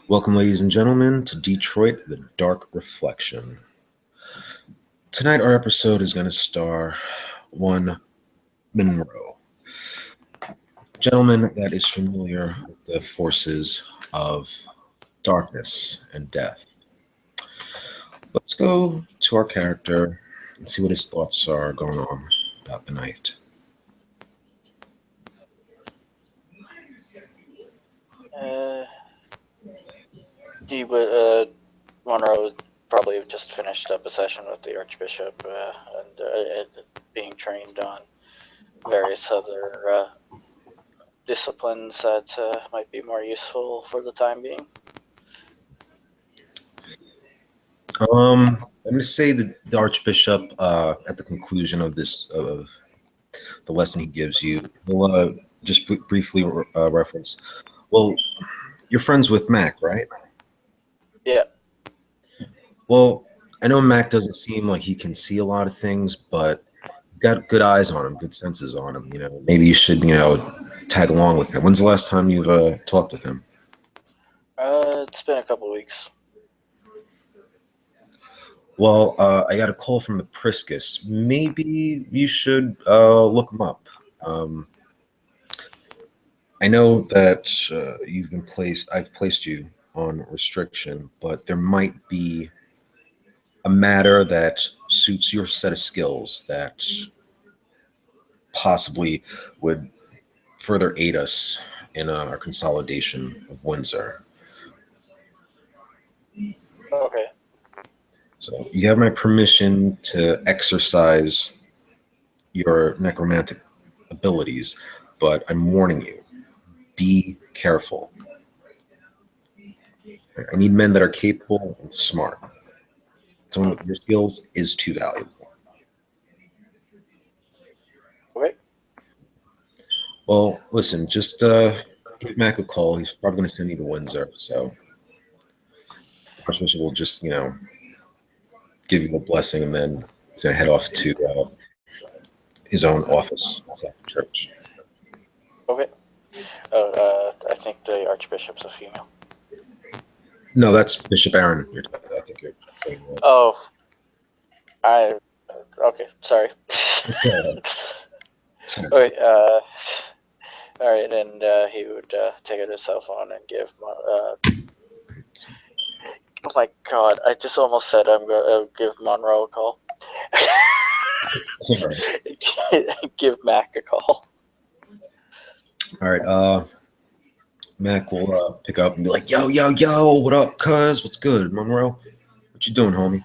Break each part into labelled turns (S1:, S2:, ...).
S1: Welcome, ladies and gentlemen, to Detroit, the Dark Reflection. Tonight, our episode is going to star one Monroe, gentleman that is familiar with the forces of darkness and death. Let's go to our character and see what his thoughts are going on about the night.
S2: He would, Monroe would probably have just finished up a session with the Archbishop and being trained on various other disciplines that might be more useful for the time being.
S1: I'm going to say that the Archbishop, at the conclusion of the lesson he gives you, will just briefly reference. Well, you're friends with Mac, right?
S2: Yeah.
S1: Well, I know Mac doesn't seem like he can see a lot of things, but got good eyes on him, good senses on him. Maybe you should, tag along with him. When's the last time you've talked with him?
S2: It's been a couple weeks.
S1: Well, I got a call from the Priscus. Maybe you should look him up. I know that I've placed you on restriction, but there might be a matter that suits your set of skills that possibly would further aid us in our consolidation of Windsor.
S2: Okay.
S1: So you have my permission to exercise your necromantic abilities, but I'm warning you, be careful. I need men that are capable and smart. Someone with your skills is too valuable.
S2: Okay.
S1: Well, listen, just give Mac a call. He's probably going to send you to Windsor, so the Archbishop will just, give you a blessing, and then he's going to head off to his own office outside the church.
S2: Okay. I think the Archbishop's a female.
S1: No, that's Bishop Aaron. I think you're.
S2: Oh. Okay. Sorry.
S1: Sorry.
S2: Okay. All right, and he would take out his cell phone and give. Oh my God! I just almost said I'm gonna give Monroe a call.
S1: Sorry.
S2: Give Mac a call.
S1: All right. Mac will pick up and be like, "Yo, yo, yo, what up, cuz? What's good, Monroe? What you doing, homie?"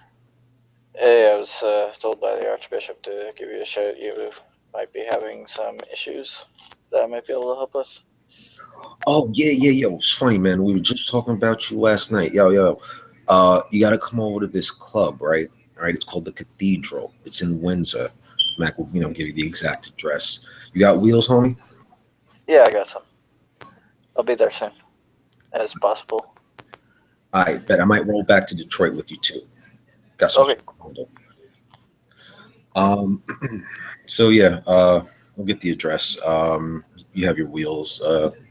S2: Hey, I was told by the Archbishop to give you a shout. You might be having some issues that I might be able to help with.
S1: Oh yeah. It's funny, man. We were just talking about you last night. Yo. You got to come over to this club, right? All right. It's called the Cathedral. It's in Windsor. Mac will, give you the exact address. You got wheels, homie?
S2: Yeah, I got some. I'll be there soon, as possible.
S1: I bet I might roll back to Detroit with you too. Got some.
S2: Okay.
S1: So yeah, we'll get the address. You have your wheels.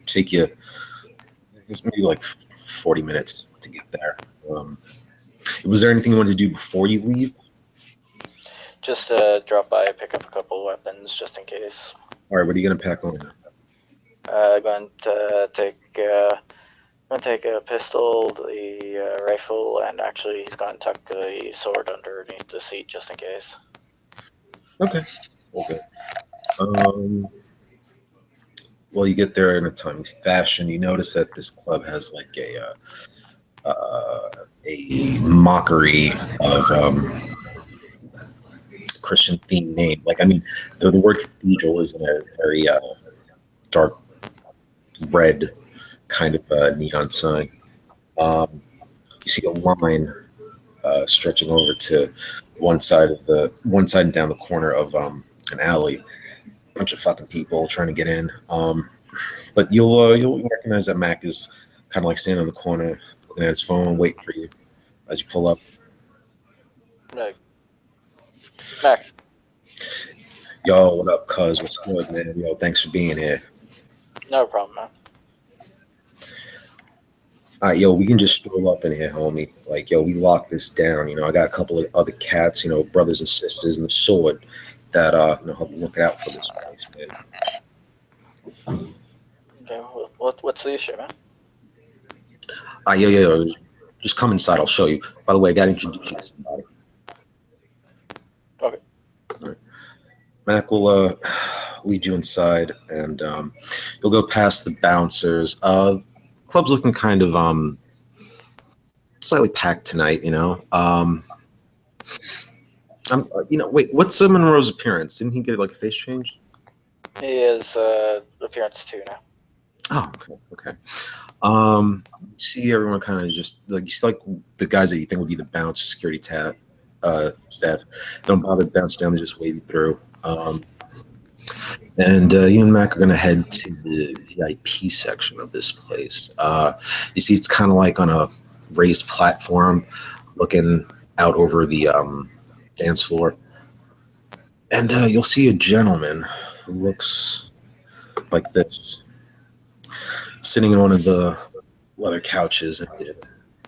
S1: Take you. It's maybe like 40 minutes to get there. Was there anything you wanted to do before you leave?
S2: Just drop by, pick up a couple weapons just in case.
S1: All right, what are you gonna pack on?
S2: Going to take a pistol, the rifle, and actually he's going to tuck the sword underneath the seat just in case.
S1: Okay. Well, you get there in a timely fashion. You notice that this club has like a mockery of Christian themed name. Like, I mean, the word cathedral is in a very dark red kind of neon sign. You see a line stretching over to one side and down the corner of an alley. Bunch of fucking people trying to get in. But you'll recognize that Mac is kind of like standing on the corner, looking at his phone, waiting for you as you pull up.
S2: Mac.
S1: Yo, what up, cuz? What's good, man? Yo, thanks for being here.
S2: No problem, man.
S1: Yo, we can just stroll up in here, homie. Like, yo, we lock this down. You know, I got a couple of other cats, you know, brothers and sisters, and the sword that help look out for this place, man.
S2: Okay, what's the issue, man?
S1: Yo, just come inside. I'll show you. By the way, I got to introduce you to somebody.
S2: Okay.
S1: All right. Mac will lead you inside, and you'll go past the bouncers. Club's looking kind of slightly packed tonight. Wait, what's Monroe's appearance? Didn't he get like a face change?
S2: He is appearance 2 now.
S1: Oh, okay. You see everyone kind of just like you see like the guys that you think would be the bounce security staff don't bother to bounce down; they just wave you through. And you and Mac are gonna head to the VIP section of this place. You see, it's kind of like on a raised platform, looking out over the dance floor, and you'll see a gentleman who looks like this, sitting in one of the leather couches, and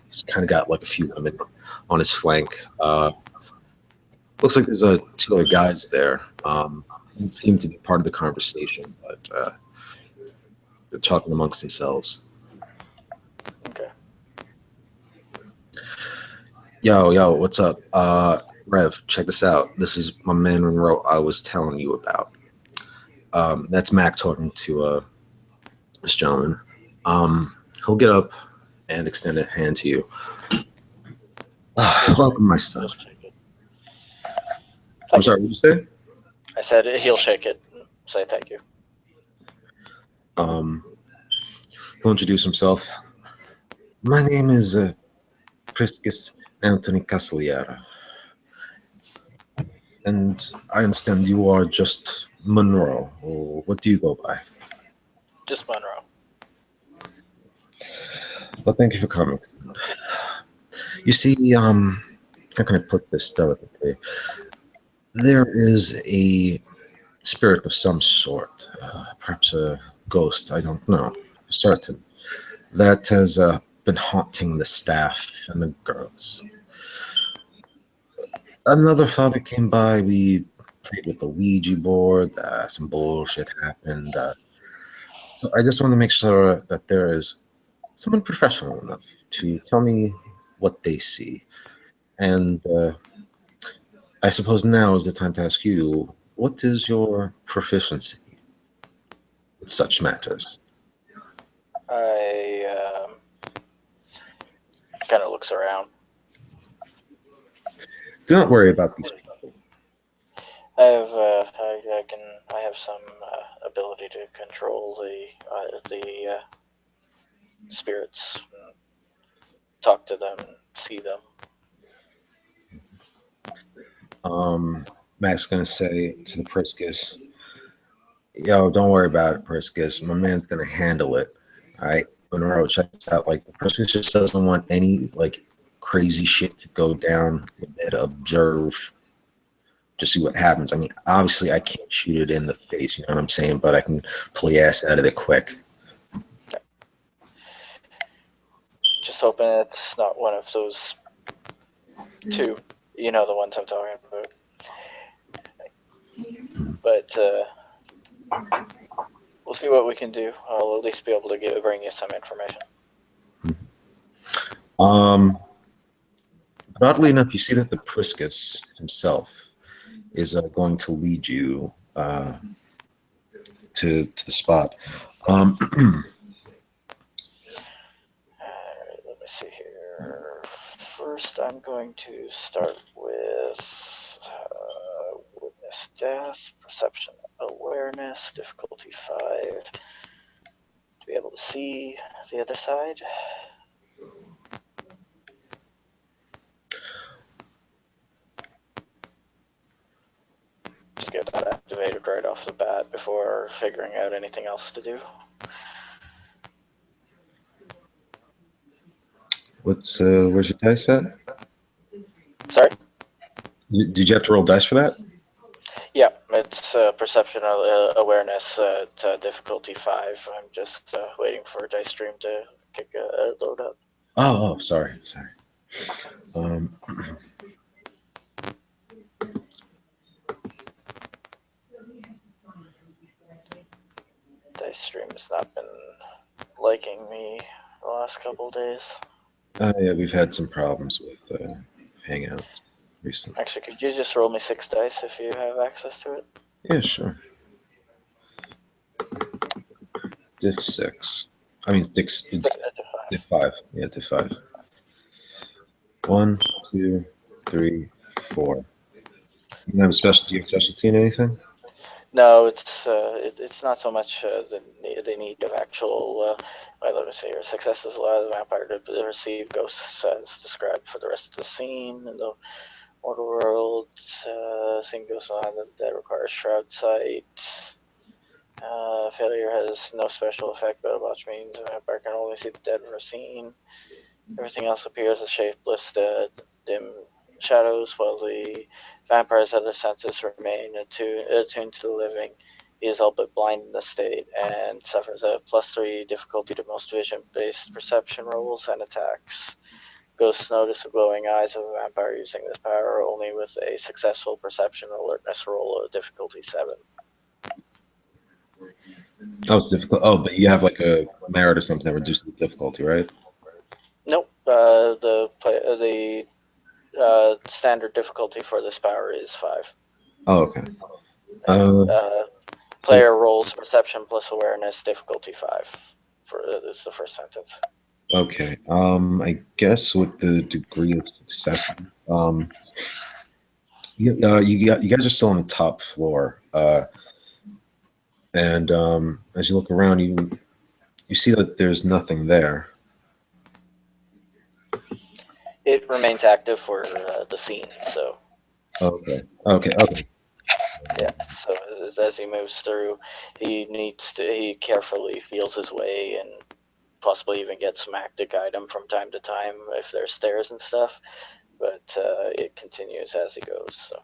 S1: he's kind of got like a few women on his flank. Looks like there's two other guys there. Seem to be part of the conversation, but they're talking amongst themselves.
S2: Okay.
S1: Yo, what's up? Rev, check this out. This is my man Monroe I was telling you about. That's Mac talking to this gentleman. He'll get up and extend a hand to you. Welcome, my son. I'm sorry, what did you say?
S2: I said he'll shake it. Say thank you.
S1: He'll introduce himself. My name is Priscus Anthony Castelliera. And I understand you are just Monroe. Or what do you go by?
S2: Just Monroe.
S1: Well, thank you for coming. You see, how can I put this delicately? There is a spirit of some sort, perhaps a ghost, I don't know, for certain, that has been haunting the staff and the girls. Another father came by, we played with the Ouija board, some bullshit happened. So I just want to make sure that there is someone professional enough to tell me what they see. And I suppose now is the time to ask you, what is your proficiency with such matters?
S2: I kind of looks around.
S1: Do not worry about these people.
S2: I have some ability to control the spirits, talk to them, see them.
S1: Mac's gonna say to the Priscus, yo, don't worry about it, Priscus. My man's gonna handle it. All right. Monroe, check this out. Like the Priscus just doesn't want any like crazy shit to go down with it. Observe. Just see what happens. I mean, obviously I can't shoot it in the face, you know what I'm saying? But I can pull your ass out of it quick.
S2: Just hoping it's not one of those two. You know the ones I'm talking about. But we'll see what we can do. I'll at least be able to bring you some information.
S1: But oddly enough, you see that the Priscus himself is going to lead you to the spot.
S2: Alright, let me see here. First, I'm going to start with witness death, perception awareness, difficulty 5. To be able to see the other side. Just get that activated right off the bat before figuring out anything else to do.
S1: Where's your dice at?
S2: Sorry?
S1: Did you have to roll dice for that?
S2: Yeah, it's perception awareness at difficulty 5. I'm just waiting for Dice Stream to kick a load up.
S1: Oh, sorry. Um,
S2: Dice stream has not been liking me the last couple days.
S1: yeah, we've had some problems with Hangouts recently.
S2: Actually, could you just roll me 6 dice if you have access to it?
S1: Yeah, sure. Diff 6. I mean, diff 5. Yeah, diff 5. 1, 2, 3, 4. You have a special? Do you have specialty in anything?
S2: No, it's not so much the need of actual. Let me see here. Successes allow the vampire to receive ghosts as described for the rest of the scene in the mortal world. Seeing ghosts on the dead requires shroud sight. Failure has no special effect, but watch means the vampire can only see the dead for a scene. Everything else appears as shapeless, dim shadows, while the vampire's other senses remain attuned to the living. He is all but blind in this state and suffers a +3 difficulty to most vision-based perception rolls and attacks. Ghosts notice the glowing eyes of a vampire using this power only with a successful perception alertness roll of difficulty 7.
S1: Oh, it's difficult. Oh, but you have like a merit or something that reduces the difficulty, right?
S2: Nope. The standard difficulty for this power is 5.
S1: Oh, okay.
S2: Player rolls perception plus awareness difficulty 5. This is the first sentence.
S1: Okay. I guess with the degree of success, you guys are still on the top floor, and as you look around, you see that there's nothing there.
S2: It remains active for the scene, so
S1: Okay.
S2: yeah. So as he moves through, he carefully feels his way and possibly even gets smacked to guide him from time to time if there's stairs and stuff. But it continues as he goes. So.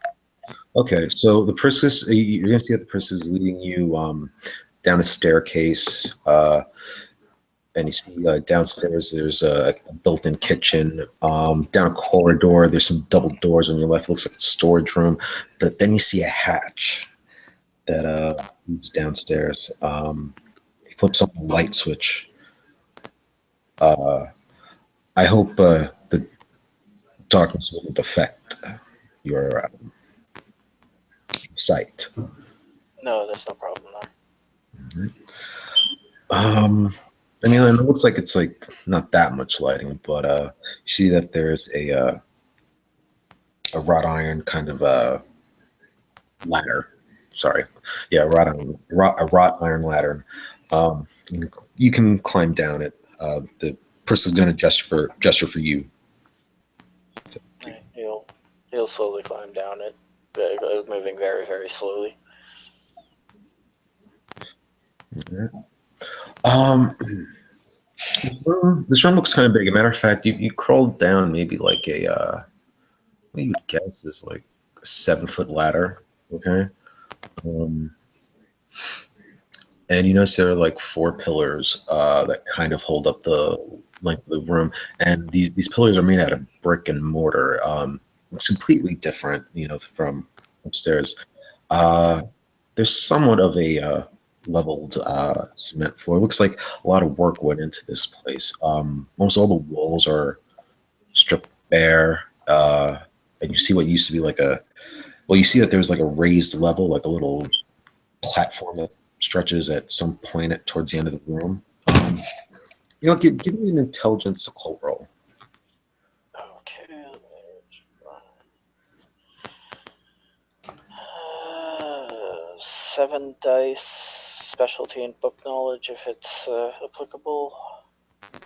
S1: Okay. So the priestess, you're gonna see that the priestess is leading you down a staircase. And you see downstairs there's a built-in kitchen. Down a corridor, there's some double doors on your left. Looks like a storage room. But then you see a hatch that leads downstairs. He flips on the light switch. I hope the darkness wouldn't affect your sight.
S2: No, there's no problem there.
S1: I mean, it looks like it's like not that much lighting, but you see that there's a wrought iron kind of ladder. Sorry, yeah, a wrought iron ladder. Um, you can climb down it. The person's going to gesture for you.
S2: He'll slowly climb down it, moving very, very slowly.
S1: This room looks kind of big. As a matter of fact, you crawled down maybe like what you would guess is like a 7-foot ladder. Okay. And you notice there are like 4 pillars that kind of hold up the length of the room, and these pillars are made out of brick and mortar. It's completely different, from upstairs. There's somewhat of a leveled cement floor. It looks like a lot of work went into this place. Almost all the walls are stripped bare, and you see what used to be like you see that there's like a raised level, like a little platform that stretches at some point towards the end of the room. Give me an intelligence occult roll.
S2: Okay. 7 dice, specialty and book knowledge if it's applicable.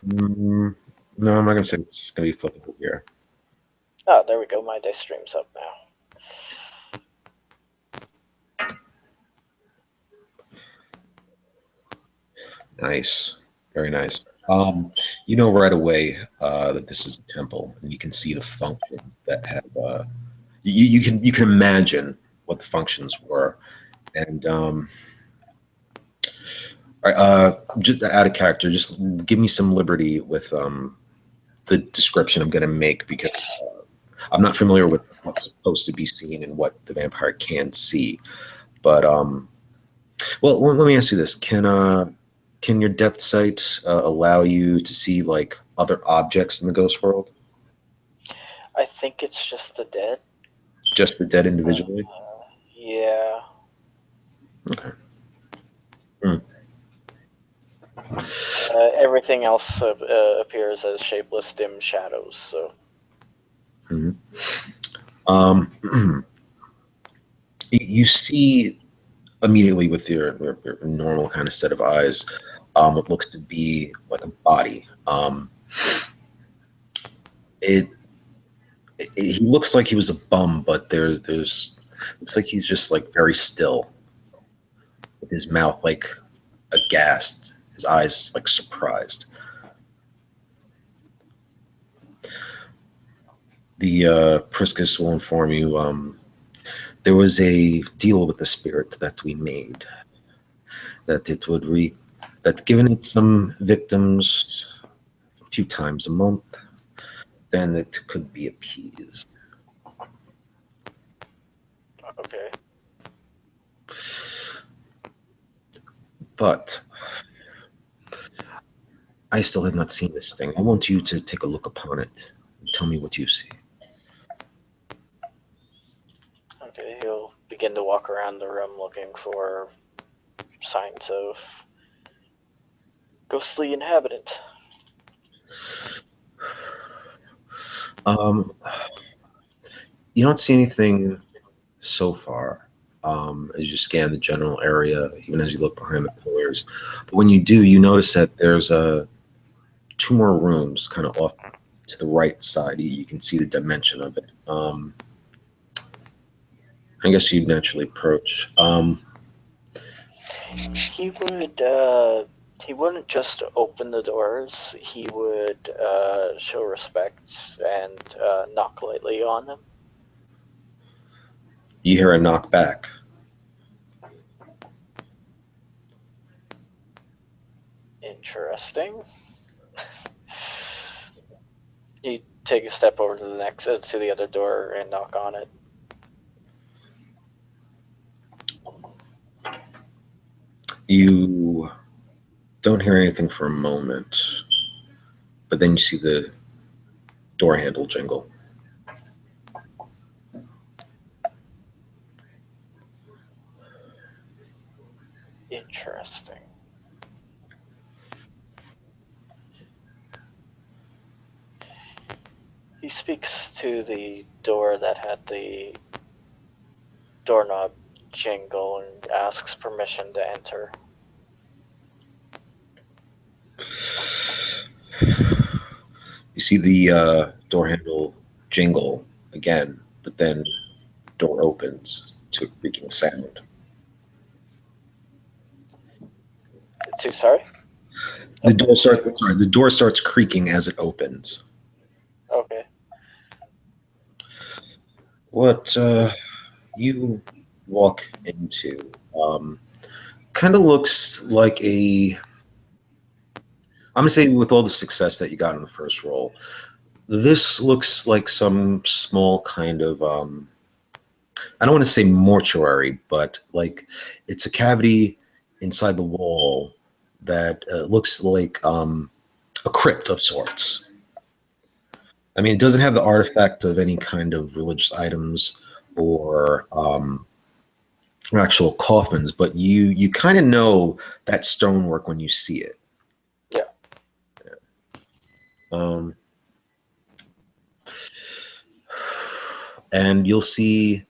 S1: No, I'm not gonna say it's gonna be applicable here.
S2: Oh, there we go. My dice stream's up now.
S1: Nice, very nice. You know right away that this is a temple, and you can see the functions that have. You can imagine what the functions were, and all right, just out of character, just give me some liberty with the description I'm going to make because I'm not familiar with what's supposed to be seen and what the vampire can see. But well, let me ask you this: can your death sight allow you to see like other objects in the ghost world?
S2: I think it's just the dead.
S1: Just the dead
S2: Uh,
S1: individually?
S2: yeah.
S1: Okay. Hmm.
S2: Everything else appears as shapeless, dim shadows. So.
S1: Mhm. You see immediately with your normal kind of set of eyes, what looks to be like a body. It, he looks like he was a bum, but there's looks like he's just like very still, with his mouth like aghast, his eyes like surprised. The Priscus will inform you there was a deal with the spirit that we made that it would that given it some victims a few times a month, then it could be appeased.
S2: Okay.
S1: But I still have not seen this thing. I want you to take a look upon it and tell me what you see.
S2: Okay. He'll begin to walk around the room looking for signs of ghostly inhabitant.
S1: Um, you don't see anything so far as you scan the general area, even as you look behind the pillars. But when you do, you notice that there's two more rooms kind of off to the right side. You can see the dimension of it. I guess you'd naturally approach.
S2: He would. He wouldn't just open the doors. He would show respect and knock lightly on them.
S1: You hear a knock back.
S2: Interesting. You take a step over to the next to the other door and knock on it.
S1: You don't hear anything for a moment, but then you see the door handle jingle.
S2: Interesting. He speaks to the door that had the doorknob jingle and asks permission to enter.
S1: You see the door handle jingle again, but then the door opens to a creaking sound.
S2: Too sorry.
S1: The door starts creaking as it opens.
S2: Okay.
S1: What you walk into kind of looks like I'm gonna say with all the success that you got in the first roll, this looks like some small kind of I don't want to say mortuary, but like it's a cavity inside the wall that looks like a crypt of sorts. I mean, it doesn't have the artifact of any kind of religious items or actual coffins, but you kind of know that stonework when you see it.
S2: Yeah.
S1: Um, and you'll see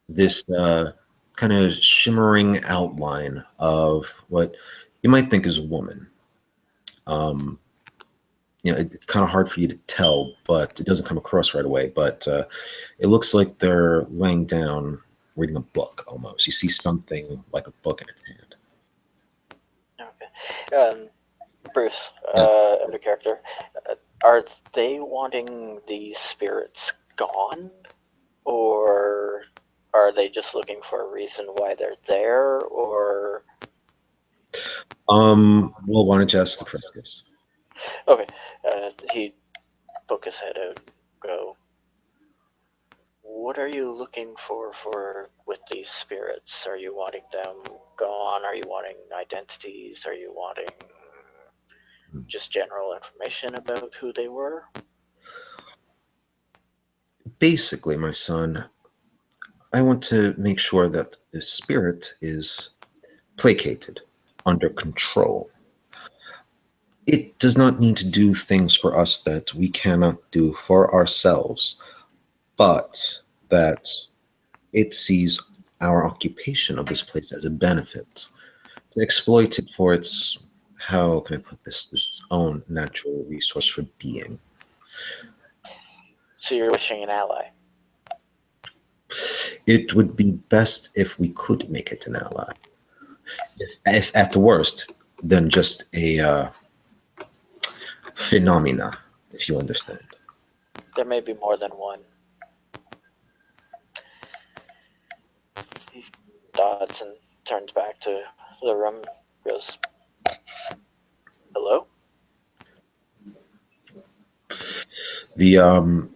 S1: this kind of shimmering outline of what you might think is a woman. Um, it's kind of hard for you to tell, but it doesn't come across right away. But it looks like they're laying down, reading a book almost. You see something like a book in its hand.
S2: Okay. Bruce,
S1: Yeah.
S2: every character, are they wanting the spirits gone, or are they just looking for a reason why they're there, or
S1: Well, why don't you ask the Priscus?
S2: Okay. He poke his head out. Go. What are you looking for with these spirits? Are you wanting them gone? Are you wanting identities? Are you wanting just general information about who they were?
S1: Basically, my son, I want to make sure that the spirit is placated, under control. It does not need to do things for us that we cannot do for ourselves, but that it sees our occupation of this place as a benefit, to exploit it for its, how can I put this, its own natural resource for being.
S2: So you're wishing an ally.
S1: It would be best if we could make it an ally. If at the worst, then just a phenomena, if you understand.
S2: There may be more than one. He nods and turns back to the room. Goes, hello?
S1: The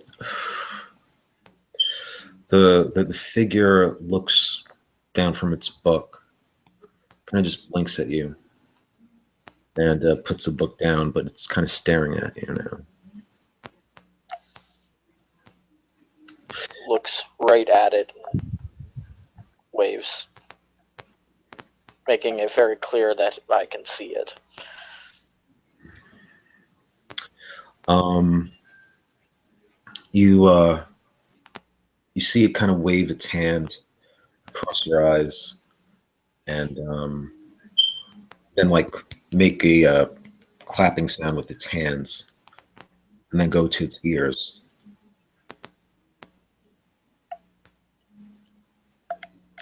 S1: the figure looks down from its book, kind of just blinks at you, and puts the book down, but it's kind of staring at you now.
S2: Looks right at it and waves, making it very clear that I can see it.
S1: You see it kind of wave its hand across your eyes, and then like make a clapping sound with its hands, and then go to its ears.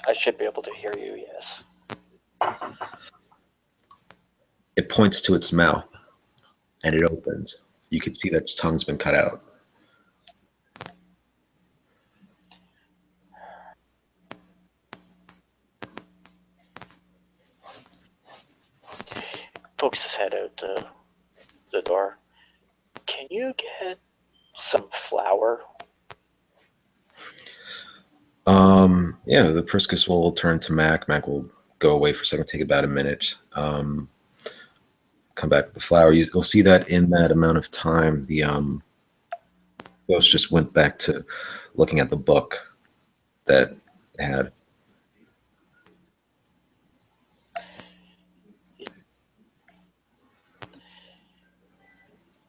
S2: I should be able to hear you, yes.
S1: It points to its mouth, and it opens. You can see that its tongue's been cut out.
S2: Pokes his head out the door. Can you get some flour?
S1: Yeah, the Priscus will turn to Mac. Mac will go away for a second, take about a minute. Come back with the flour. You'll see that in that amount of time, the ghost just went back to looking at the book that it had.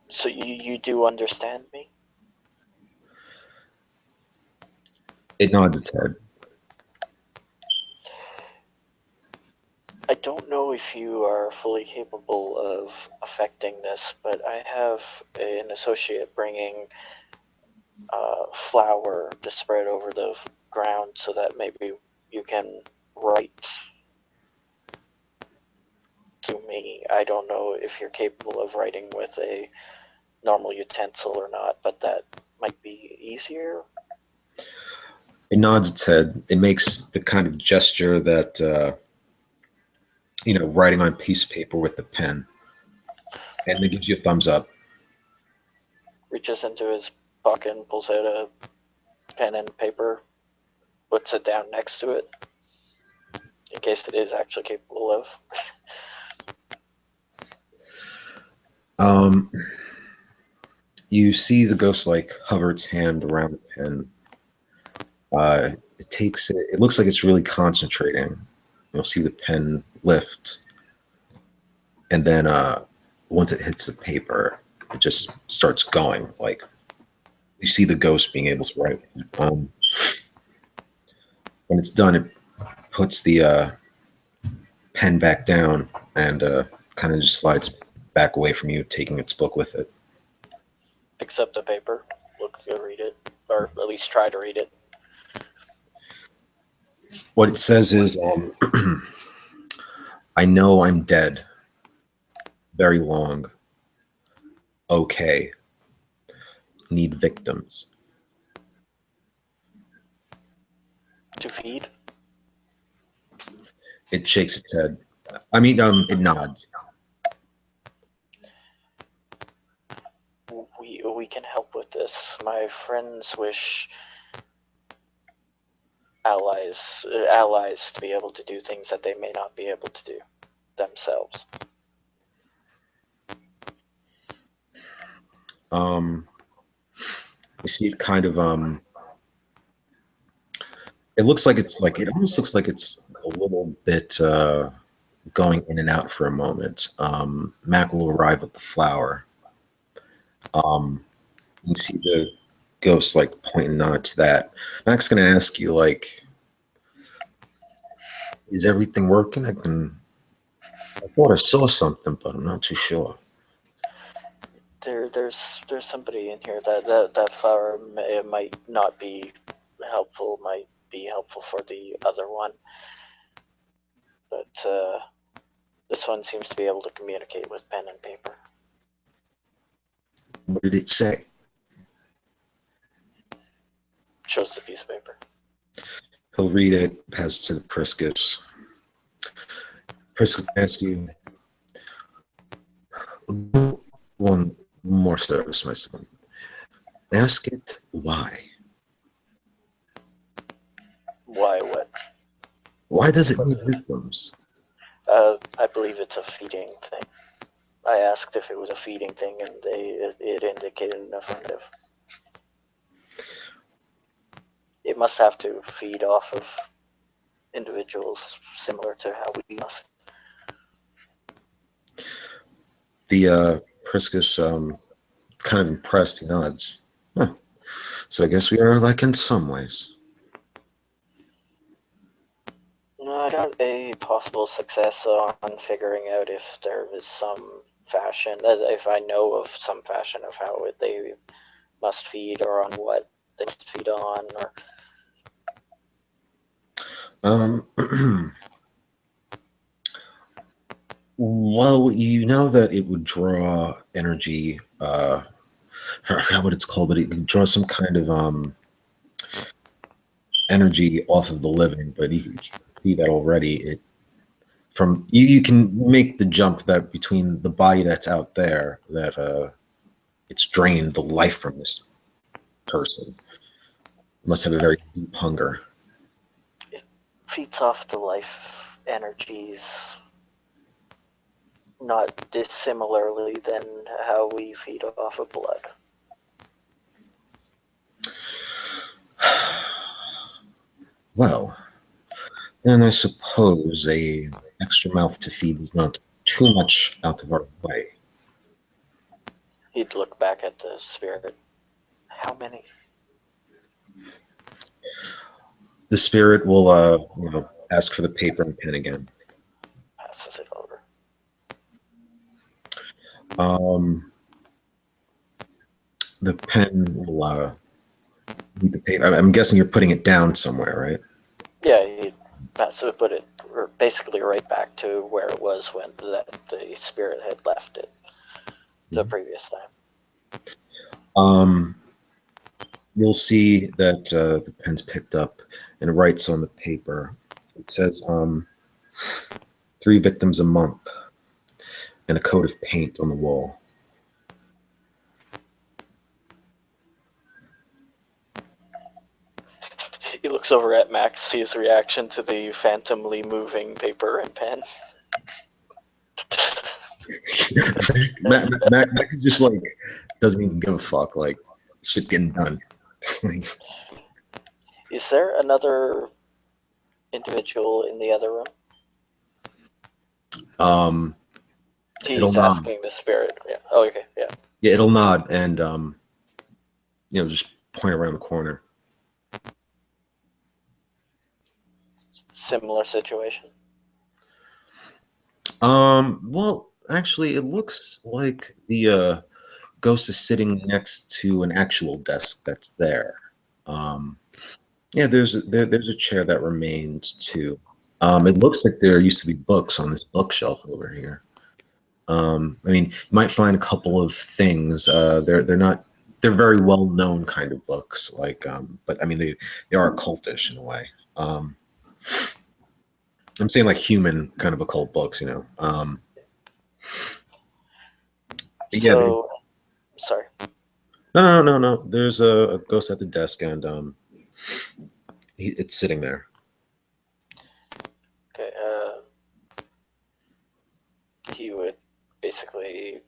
S2: So you do understand me?
S1: It nods its head.
S2: I don't know if you are fully capable of affecting this, but I have an associate bringing flour to spread over the ground so that maybe you can write to me. I don't know if you're capable of writing with a normal utensil or not, but that might be easier.
S1: It nods its head. It makes the kind of gesture that, writing on a piece of paper with the pen. And it gives you a thumbs up.
S2: Reaches into his pocket and pulls out a pen and paper, puts it down next to it, in case it is actually capable of.
S1: You see the ghost like hover its hand around the pen. It looks like it's really concentrating. You'll see the pen lift, and then once it hits the paper, it just starts going. Like you see the ghost being able to write. When it's done, it puts the pen back down and kind of just slides back away from you, taking its book with it.
S2: Picks up the paper, read it, or at least try to read it.
S1: What it says is, I know I'm dead. Very long. Okay. Need victims.
S2: To feed?
S1: It shakes its head. I mean, it nods.
S2: we can help with this. My friends wish allies to be able to do things that they may not be able to do themselves.
S1: You see it kind of it looks like it almost looks like it's a little bit going in and out for a moment. Mac will arrive at the flower. You see the ghost like pointing nod to that. Mac's gonna ask you like, is everything working? I thought I saw something, but I'm not too sure.
S2: There's somebody in here that flower might not be helpful. Might be helpful for the other one, but this one seems to be able to communicate with pen and paper.
S1: What did it say?
S2: Shows the piece of paper.
S1: He'll read it, pass it to the Priscus. Priscus asks you, one more service, my son. Ask it why.
S2: Why what?
S1: Why does it need victims?
S2: I believe it's a feeding thing. I asked if it was a feeding thing, and it indicated an affirmative. It must have to feed off of individuals similar to how we must.
S1: The Priscus, kind of impressed, he nods. Huh. So I guess we are like in some ways.
S2: I got a possible success on figuring out if there is some fashion, if I know of some fashion of how they must feed, or on what they must feed on, or
S1: well, you know that it would draw energy. I forgot what it's called, but it would draw some kind of energy off of the living. But you can see that already. It from you can make the jump that between the body that's out there that it's drained the life from this person. Must have a very deep hunger.
S2: it feeds off the life energies not dissimilarly than how we feed off of blood.
S1: Well, then I suppose a extra mouth to feed is not too much out of our way.
S2: He'd look back at the spirit. How many?
S1: The spirit will, ask for the paper and pen again.
S2: Passes it over.
S1: The pen will need the paper. I'm guessing you're putting it down somewhere, right?
S2: Yeah, he'd put it basically right back to where it was when the spirit had left it the previous time.
S1: You'll see that the pen's picked up and it writes on the paper. It says 3 victims a month and a coat of paint on the wall.
S2: He looks over at Max, sees his reaction to the phantomly moving paper and pen.
S1: Mac just like doesn't even give a fuck. Like shit getting done.
S2: Is there another individual in the other room? He's asking the spirit. Yeah. Oh, okay. Yeah.
S1: Yeah, it'll nod and just point around the corner.
S2: Similar situation.
S1: Well, actually, it looks like the ghost is sitting next to an actual desk that's there. Yeah, there's a chair that remains too. It looks like there used to be books on this bookshelf over here. I mean, you might find a couple of things. They're very well known kind of books, like but I mean they are occultish in a way. I'm saying like human kind of occult books,
S2: So, sorry.
S1: No. There's a ghost at the desk, and it's sitting there.
S2: Okay. He would basically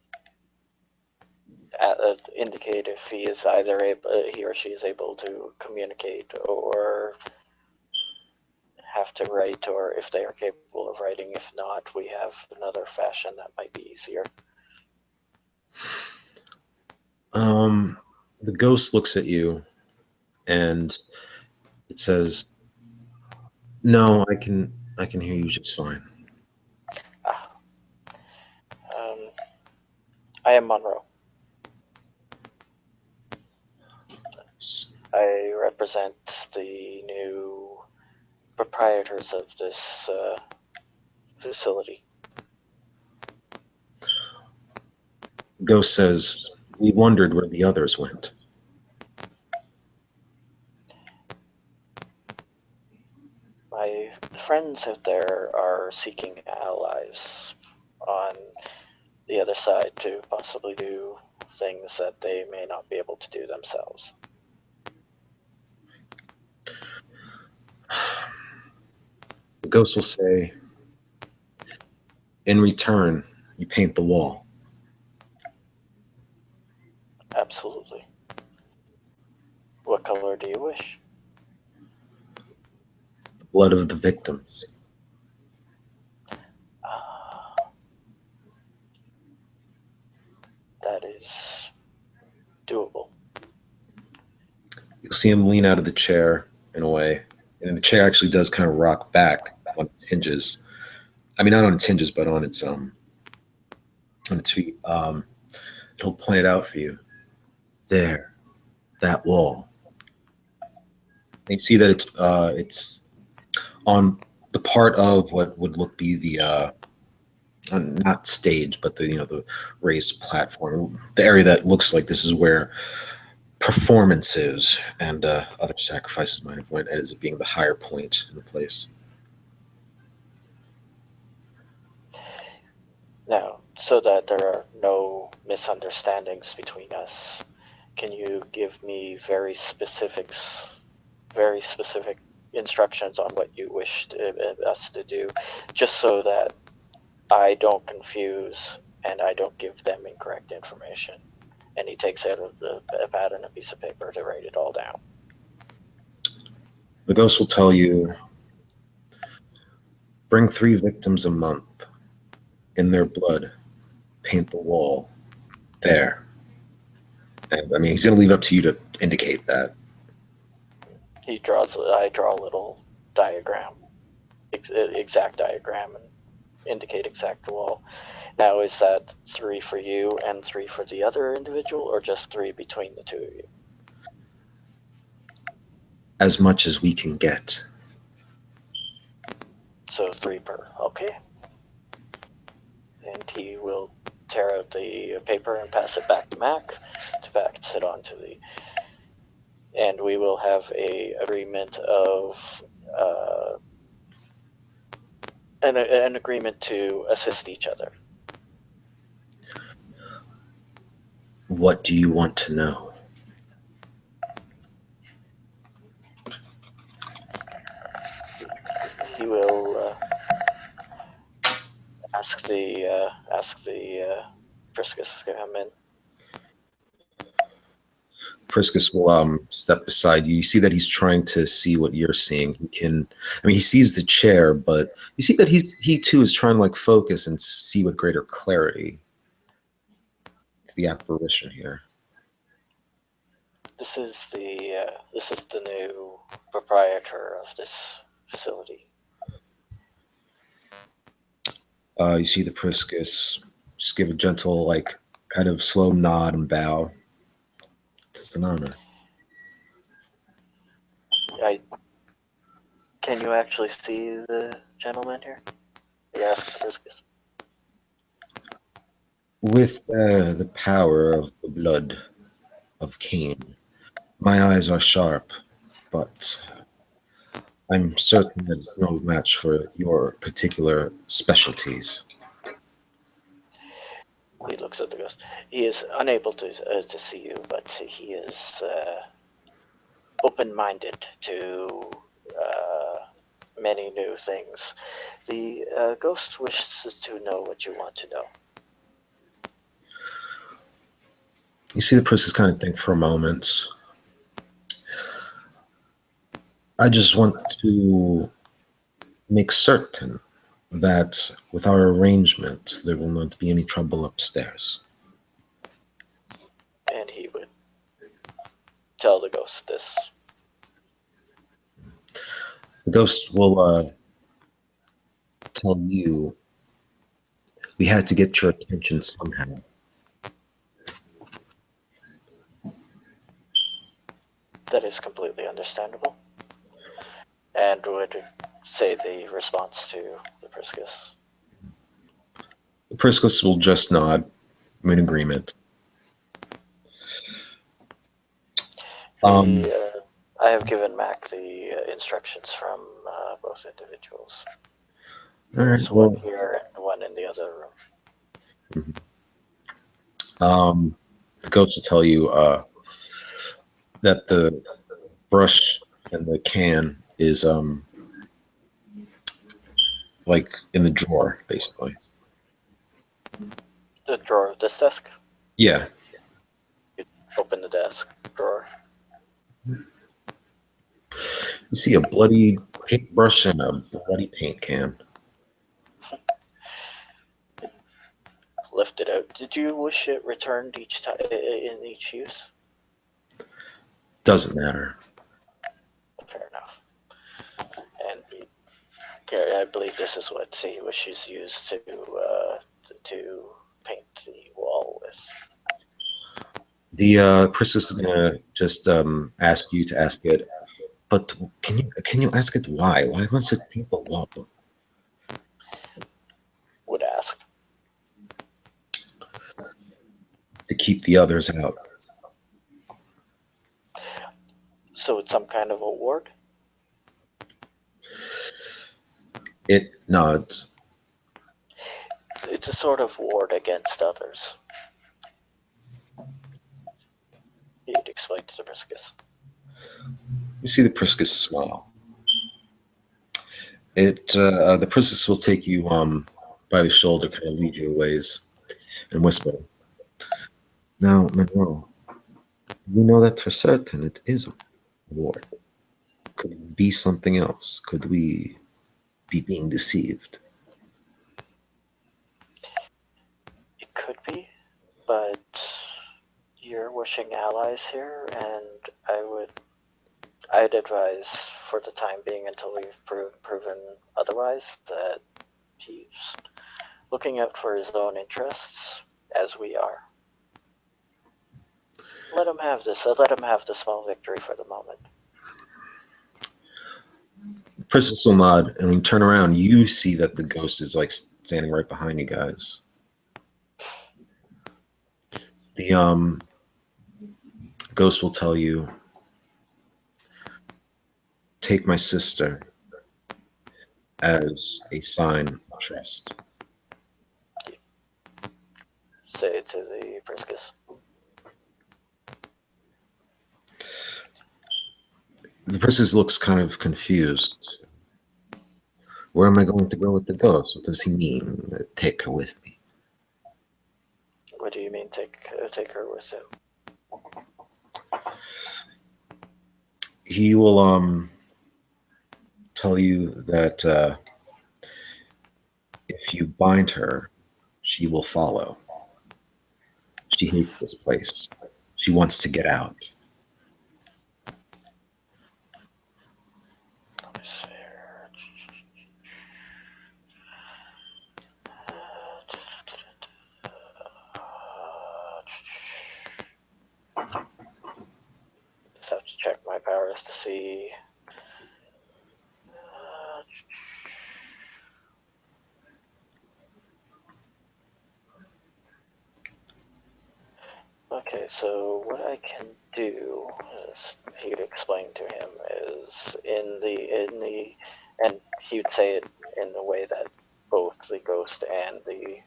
S2: indicate if he is either he or she is able to communicate or have to write, or if they are capable of writing. If not, we have another fashion that might be easier.
S1: The ghost looks at you, and it says, "No, I can hear you just fine."
S2: Ah, I am Monroe. I represent the new proprietors of this facility.
S1: Ghost says, "We wondered where the others went."
S2: My friends out there are seeking allies on the other side to possibly do things that they may not be able to do themselves.
S1: The ghost will say, "In return, you paint the wall."
S2: Absolutely. What color do you wish?
S1: The blood of the victims.
S2: That is doable.
S1: You'll see him lean out of the chair in a way, and the chair actually does kind of rock back on its hinges. I mean, not on its hinges, but on its feet. He'll point it out for you. There, that wall. And you see that it's on the part of what would look be the not stage, but the raised platform, the area that looks like this is where performances and other sacrifices might have went, as it being the higher point in the place.
S2: Now, so that there are no misunderstandings between us, can you give me very specific instructions on what you wish us to do, just so that I don't confuse and I don't give them incorrect information? And he takes out a pad and a piece of paper to write it all down.
S1: The ghost will tell you, bring 3 victims a month. In their blood, paint the wall. There. And, I mean, he's going to leave it up to you to indicate that.
S2: I draw a little diagram, exact diagram, and indicate exact wall. Now, is that 3 for you and 3 for the other individual, or just 3 between the 2 of you?
S1: As much as we can get.
S2: So 3 per. Okay. And he will tear out the paper and pass it back to Mac to pass it on to the. And we will have a agreement of an agreement to assist each other.
S1: What do you want to know?
S2: He will ask the Priscus to come in.
S1: Priscus will step beside you. You see that he's trying to see what you're seeing. He sees the chair, but you see that he too is trying to like focus and see with greater clarity the apparition here.
S2: This is the new proprietor of this facility.
S1: You see the Priscus just give a gentle, like, kind of slow nod and bow. It's an honor.
S2: Can you actually see the gentleman here? He asks Priscus.
S1: With the power of the blood of Cain, my eyes are sharp, but I'm certain that it's no match for your particular specialties.
S2: He looks at the ghost. He is unable to see you, but he is open-minded to many new things. The ghost wishes to know what you want to know.
S1: You see the princess kind of think for a moment. I just want to make certain that with our arrangement, there will not be any trouble upstairs.
S2: And he would tell the ghost this.
S1: The ghost will tell you we had to get your attention somehow.
S2: That is completely understandable. And would say the response to the Priscus.
S1: The Priscus will just nod in agreement.
S2: I have given Mac the instructions from both individuals. There's one here and one in the other room.
S1: The ghost will tell you that the brush and the can is like in the drawer, basically.
S2: The drawer of this desk?
S1: Yeah.
S2: You open the desk drawer.
S1: You see a bloody paintbrush and a bloody paint can.
S2: Lift it out. Did you wish it returned each time in each use?
S1: Doesn't matter.
S2: Fair enough. And I believe this is what he wishes used to paint the wall with.
S1: The princess is gonna just ask you to ask it, but can you ask it why? Why wants it paint the wall?
S2: Would ask.
S1: To keep the others out.
S2: So it's some kind of award?
S1: It nods.
S2: It's a sort of ward against others. He'd explain to the Priscus.
S1: You see the Priscus smile. The Priscus will take you by the shoulder, kind of lead you a ways, and whisper. Now, Monroe, we know that for certain it is a ward. Could it be something else? Could we be being deceived?
S2: It could be, but you're wishing allies here, and I'd advise for the time being until we've proven otherwise that he's looking out for his own interests, as we are. Let him have this. Let him have the small victory for the moment.
S1: The Princess will nod, and when you turn around, you see that the ghost is like standing right behind you guys. The ghost will tell you, take my sister as a sign of trust.
S2: Say to the Priscus.
S1: The Princess looks kind of confused. Where am I going to go with the ghost? What does he mean? Take her with me.
S2: What do you mean take her with him?
S1: He will tell you that if you bind her, she will follow. She hates this place. She wants to get out.
S2: Just have to check my powers to see. Okay, so what I can do, as he would explain to him, is and he would say it in a way that both the ghost and the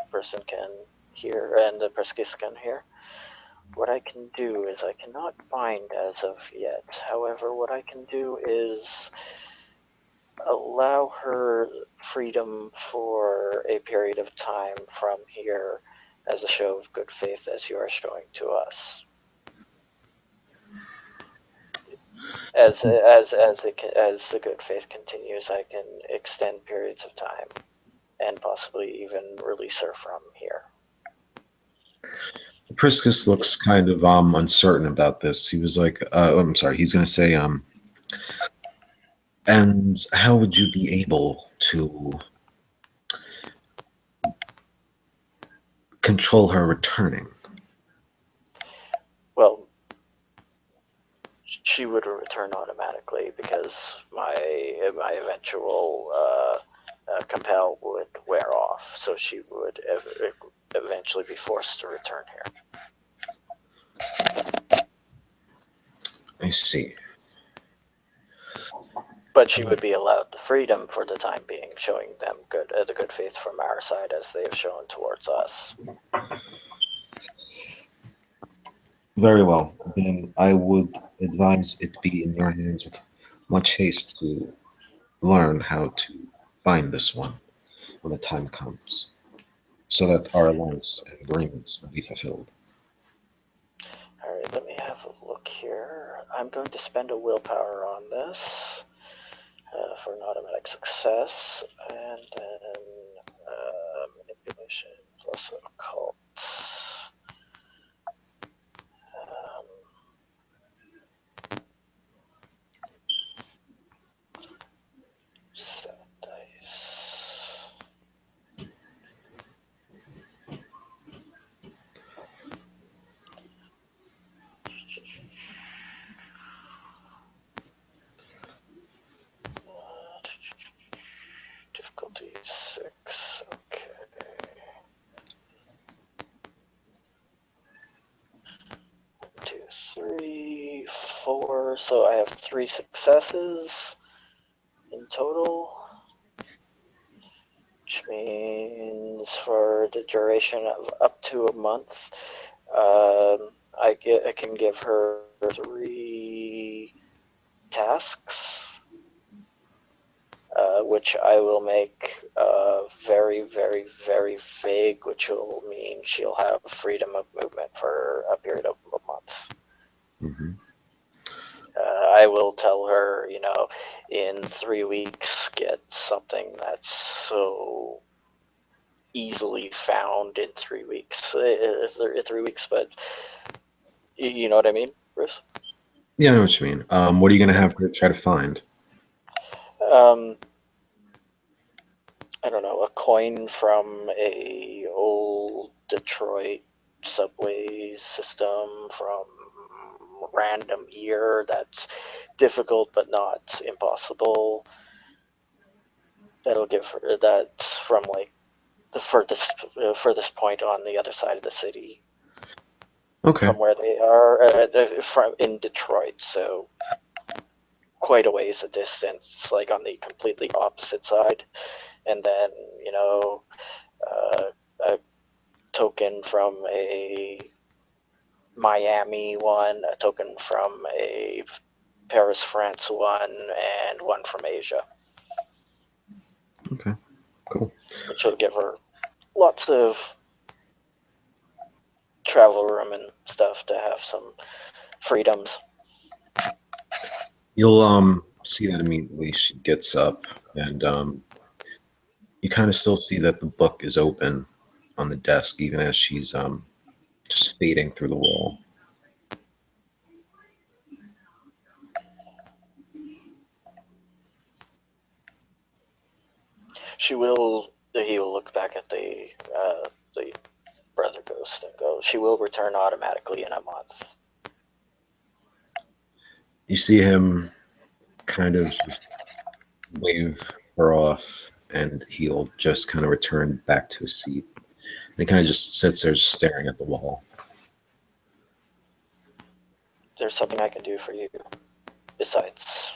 S2: person can here and the Praskiskan here. What I can do is I cannot bind as of yet. However, what I can do is allow her freedom for a period of time from here as a show of good faith as you are showing to us. As the good faith continues, I can extend periods of time and possibly even release her from here.
S1: Priscus looks kind of uncertain about this. He was like, I'm sorry, he's gonna say, and how would you be able to control her returning?
S2: Well, she would return automatically because my eventual compel would wear off, so she would eventually be forced to return here.
S1: I see.
S2: But she would be allowed the freedom for the time being, showing them the good faith from our side as they have shown towards us.
S1: Very well. Then I would advise it be in your hands with much haste to learn how to bind this one when the time comes, so that our alliance and agreements will be fulfilled.
S2: All right, let me have a look here. I'm going to spend a willpower on this for an automatic success, and then manipulation plus occult. Seven dice. Difficulty 6. Okay. 2, 3, 4. So I have 3 successes in total, which means for the duration of up to a month, I can give her 3 tasks, which I will make very, very, very vague, which will mean she'll have freedom of movement for a period of a month.
S1: Mm-hmm.
S2: I will tell her, in 3 weeks, get something that's so easily found in 3 weeks. Is there 3 weeks, but you know what I mean, Bruce?
S1: Yeah, I know what you mean. What are you going to have her try to find?
S2: I don't know, a coin from a old Detroit subway system from random year that's difficult but not impossible. That'll give her that's from like the furthest point on the other side of the city.
S1: Okay.
S2: From where they are, from in Detroit, so quite a ways a distance, like on the completely opposite side. And then a token from a Miami one, a token from a Paris, France one, and one from Asia.
S1: Okay. Cool.
S2: Which will give her lots of travel room and stuff to have some freedoms.
S1: You'll see that immediately she gets up, and you kind of still see that the book is open on the desk, even as she's just fading through the wall.
S2: He will look back at the brother ghost and go, she will return automatically in a month.
S1: You see him kind of just wave her off, and he'll just kind of return back to his seat. And he kind of just sits there just staring at the wall.
S2: There's something I can do for you besides.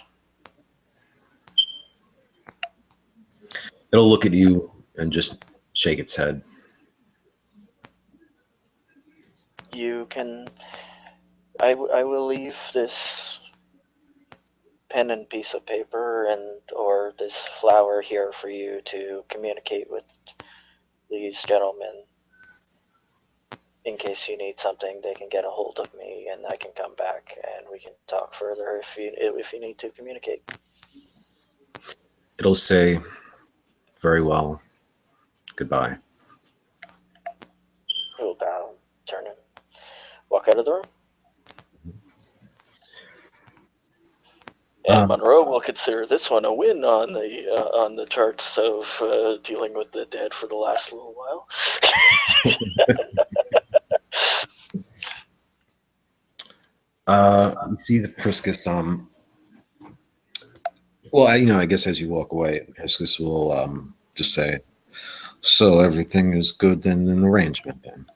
S1: It'll look at you and just shake its head.
S2: you can. I will leave this pen and piece of paper or this flower here for you to communicate with these gentlemen. In case you need something, they can get a hold of me, and I can come back and we can talk further if you need to communicate.
S1: It'll say, very well, goodbye.
S2: He'll bow, turn and walk out of the room. And Monroe will consider this one a win on the charts of dealing with the dead for the last little while.
S1: You see the Priscus. Well, I guess as you walk away, Priscus will just say, "So everything is good then in the arrangement then."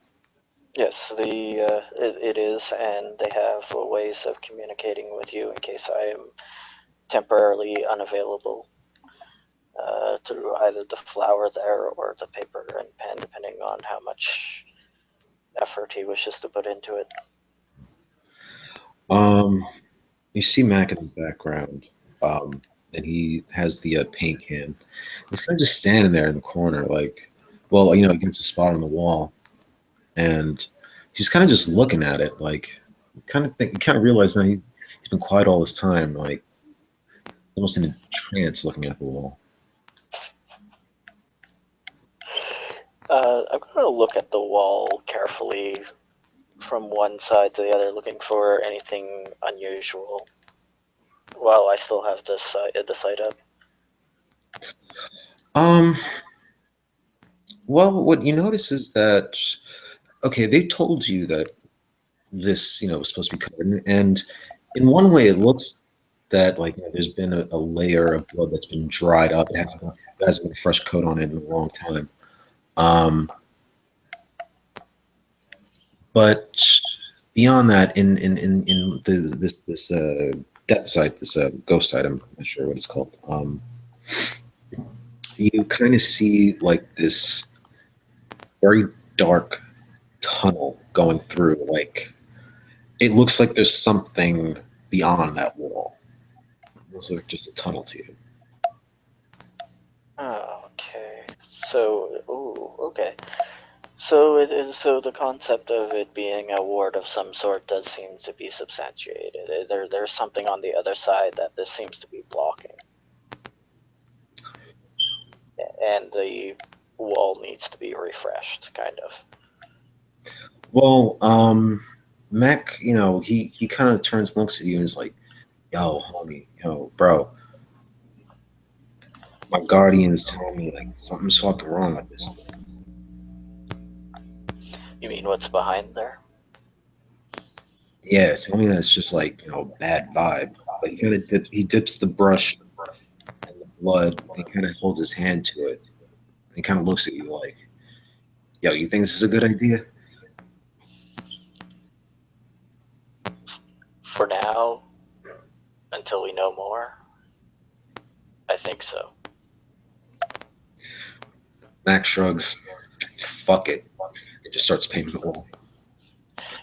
S2: Yes, it is, and they have ways of communicating with you in case I am temporarily unavailable through either the flower there or the paper and pen, depending on how much effort he wishes to put into it.
S1: You see Mac in the background, and he has the paint can. He's kind of just standing there in the corner, like, well, against the spot on the wall, and he's kind of just looking at it, like, kind of realize now he's been quiet all this time, like, almost in a trance, looking at the wall.
S2: I'm going to look at the wall carefully from one side to the other, looking for anything unusual while I still have the site up.
S1: Well, what you notice is that, okay, they told you that this, was supposed to be covered, and in one way, it looks that like there's been a layer of blood that's been dried up. It hasn't been a fresh coat on it in a long time. But beyond that, in this death site, this ghost site, I'm not sure what it's called. You kind of see like this very dark tunnel going through. Like it looks like there's something beyond that wall. It looks like just a tunnel to you.
S2: Oh, okay. So, okay. So so the concept of it being a ward of some sort does seem to be substantiated. There's something on the other side that this seems to be blocking, and the wall needs to be refreshed, kind of.
S1: Well, Mac, he kind of turns and looks at you and is like, "Yo, homie, yo, bro, my guardian's telling me like something's fucking wrong with this thing."
S2: You mean what's behind there?
S1: Yeah, it's telling me that it's just like bad vibe. But he kind of dips the brush in the blood. And he kind of holds his hand to it. And he kind of looks at you like, "Yo, you think this is a good idea?"
S2: For now, until we know more, I think so.
S1: Max shrugs. Fuck it. It just starts painting the wall.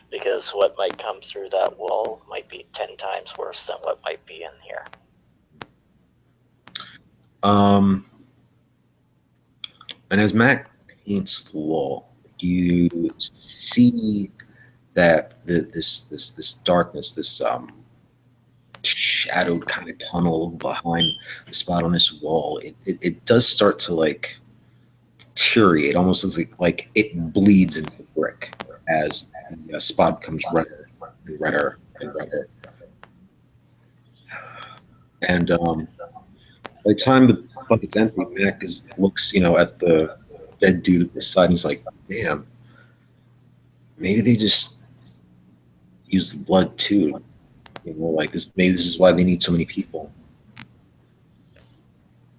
S2: Because what might come through that wall might be 10 times worse than what might be in here.
S1: And as Mac paints the wall, you see that this darkness, this shadowed kind of tunnel behind the spot on this wall, it does start to like deteriorate. Almost looks like it bleeds into the brick as the spot becomes redder and redder and redder. And by the time the bucket's empty, Mac looks at the dead dude at the side, and he's like, "Damn, maybe they just use the blood too. Like this. Maybe this is why they need so many people."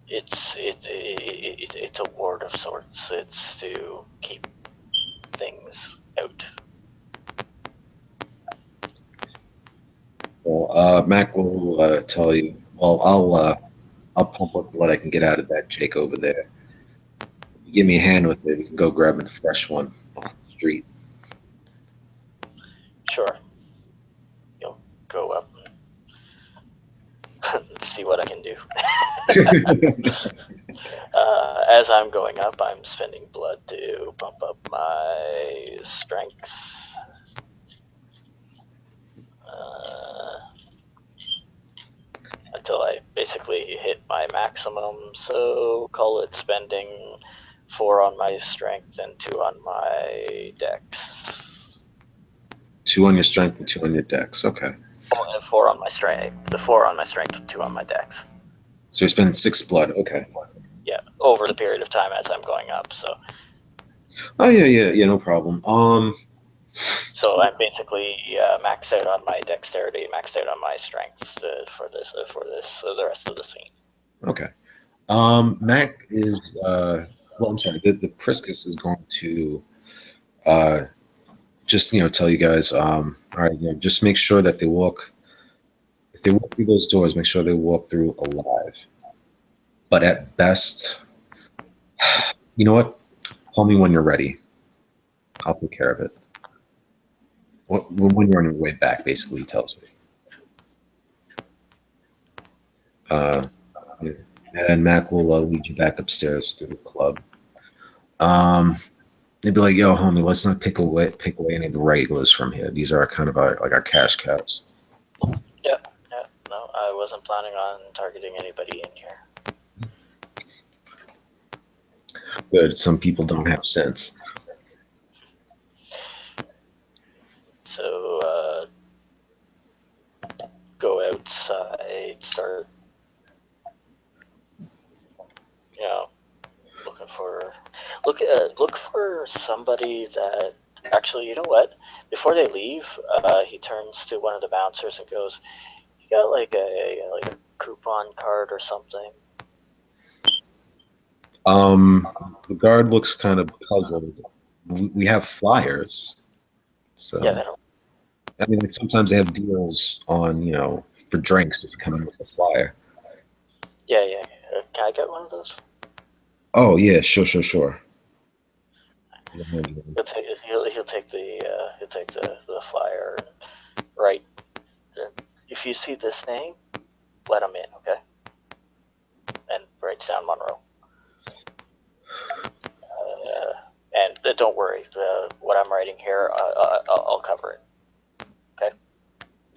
S2: It's a ward of sorts. It's to keep things out.
S1: Well, Mac will tell you. Well, I'll pump what blood I can get out of that Jake over there. If you give me a hand with it, we can go grab a fresh one off the street.
S2: Sure. You'll go up and see what I can do. As I'm going up, I'm spending blood to bump up my strength. Until I basically hit my maximum, so call it spending 4 on my strength and 2 on my dex.
S1: 2 on your strength and 2 on your dex. Okay.
S2: 4 on my strength. The 4 on my strength and 2 on my dex.
S1: So you're spending 6 blood. Okay.
S2: Yeah, over the period of time as I'm going up. So.
S1: Oh yeah. No problem.
S2: So I'm basically maxed out on my dexterity, maxed out on my strength for the rest of the scene.
S1: Okay. Mac is well. I'm sorry. The Priscus is going to just tell you guys. All right. Just make sure that they walk. If they walk through those doors, make sure they walk through alive. But at best, you know what? Call me when you're ready. I'll take care of it. When you're on your way back, basically, he tells me. And Mac will lead you back upstairs through the club. They'd be like, "Yo, homie, let's not pick away any of the regulars from here. These are kind of our cash cows."
S2: Yeah. No, I wasn't planning on targeting anybody in here.
S1: Good. Some people don't have sense.
S2: So go outside, start, look for somebody that actually, you know what? Before they leave, he turns to one of the bouncers and goes, "You got like a coupon card or something?"
S1: The guard looks kind of puzzled. We have flyers, so
S2: Yeah, they don't.
S1: I mean, like, sometimes they have deals on for drinks if you come in with a flyer.
S2: Yeah. Can I get one of those?
S1: Oh yeah, sure.
S2: He'll take the flyer. Right. If you see this name, let him in, okay? And writes down Monroe. And don't worry, what I'm writing here, I'll cover it. Okay.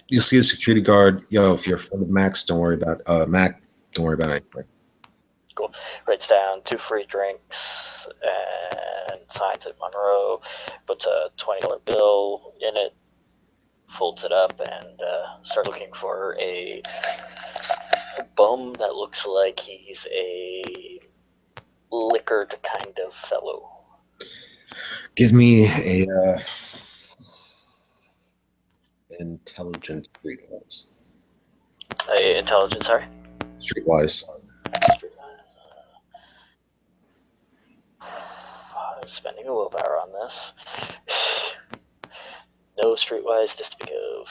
S1: You'll see a security guard. Yo, if you're a friend of Max, don't worry about Mac. Don't worry about anything.
S2: Cool. Writes down 2 free drinks and signs it Monroe. Puts a $20 bill in it, folds it up, and start looking for a bum that looks like he's a liquored kind of fellow.
S1: Give me a intelligent streetwise.
S2: Intelligence, sorry?
S1: Streetwise.
S2: Spending a willpower on this. No streetwise to speak of.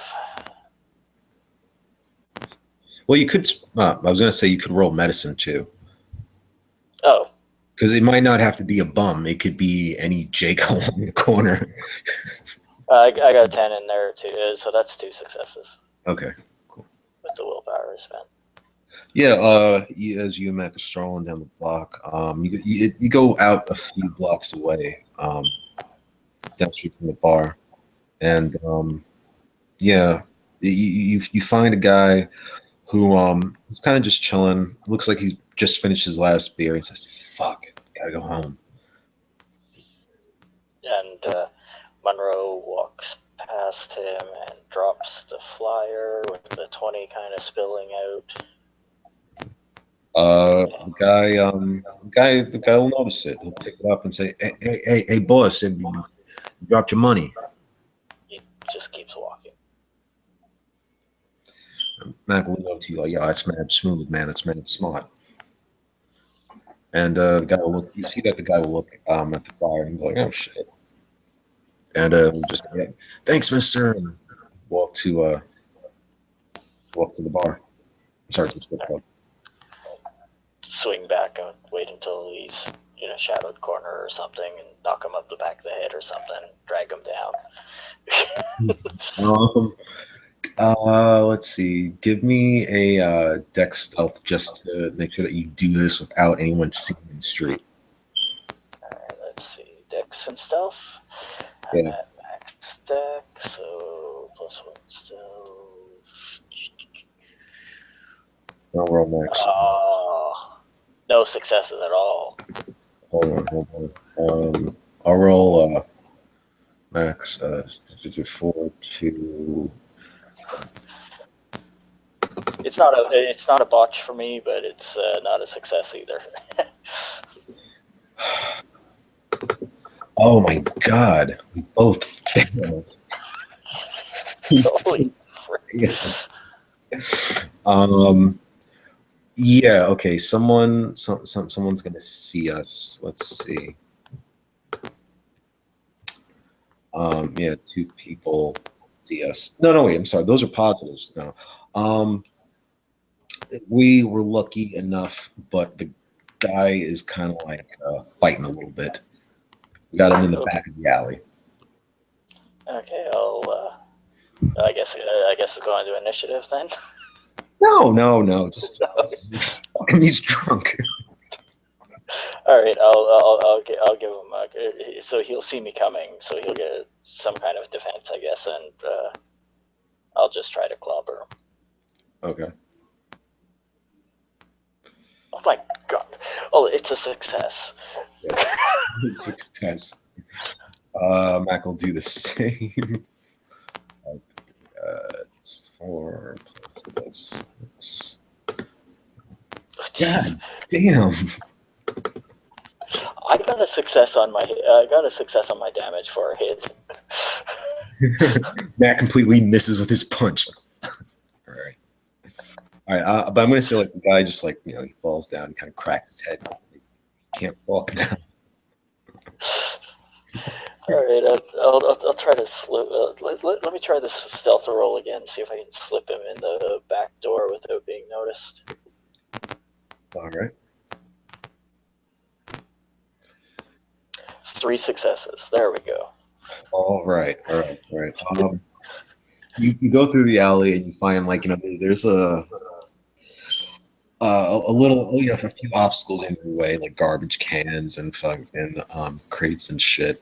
S1: Well, you could. I was gonna say you could roll medicine too.
S2: Oh.
S1: Because it might not have to be a bum. It could be any Jake along the corner.
S2: I got a 10 in there too, so that's 2 successes.
S1: Okay, cool.
S2: With the willpower spent.
S1: Yeah, as you and Mac are strolling down the block, you go out a few blocks away, down the street from the bar, and yeah, you find a guy who is kind of just chilling. Looks like he's just finished his last beer and says, "Fuck, gotta go home."
S2: And Monroe walks past him and drops the flyer with the 20 kind of spilling out.
S1: The guy will notice it. He'll pick it up and say, "Hey, boss, you dropped your money."
S2: He just keeps walking.
S1: Mac will go to you like, "Yeah, that's mad smooth, man. That's mad smart." And the guy will look. You see that the guy will look at the flyer and go like, "Oh shit," and we'll just "Thanks, Mister," and walk to the bar. Sorry, to the strip club.
S2: Swing back and wait until he's shadowed corner or something and knock him up the back of the head or something, drag him down.
S1: Um, let's see. Give me a dex stealth just to make sure that you do this without anyone seeing the street.
S2: Alright, let's see. Dex and stealth. I'm
S1: Yeah.
S2: at max dex, so +1 stealth.
S1: I'll roll max.
S2: Oh, no successes at all.
S1: Hold on. I'll roll max 4 2.
S2: It's not a botch for me, but it's not a success either.
S1: Oh my god, we both failed.
S2: Holy frick.
S1: Yeah, okay. Someone's gonna see us. Let's see. Yeah, 2 people see us. No, wait, I'm sorry. Those are positives. No. We were lucky enough, but the guy is kind of like fighting a little bit. We got him in the back of the alley.
S2: Okay, I guess it's going to initiative then.
S1: No. Just he's drunk.
S2: All right, I'll give him so he'll see me coming, so he'll get some kind of defense, I guess, and I'll just try to clobber him.
S1: Okay.
S2: Oh my god! Oh, it's a success.
S1: Yes. Success. Mac will do the same. 4 plus 6. God damn.
S2: I got a success on my damage for a hit.
S1: Matt completely misses with his punch. All right. But I'm gonna say like the guy just like he falls down and kind of cracks his head. He can't walk now.
S2: All right, I'll try to slip. Let me try this stealth roll again. See if I can slip him in the back door without being noticed.
S1: All right.
S2: 3 successes. There we go.
S1: All right. You go through the alley and you find there's a little a few obstacles in your way, like garbage cans and fucking crates and shit.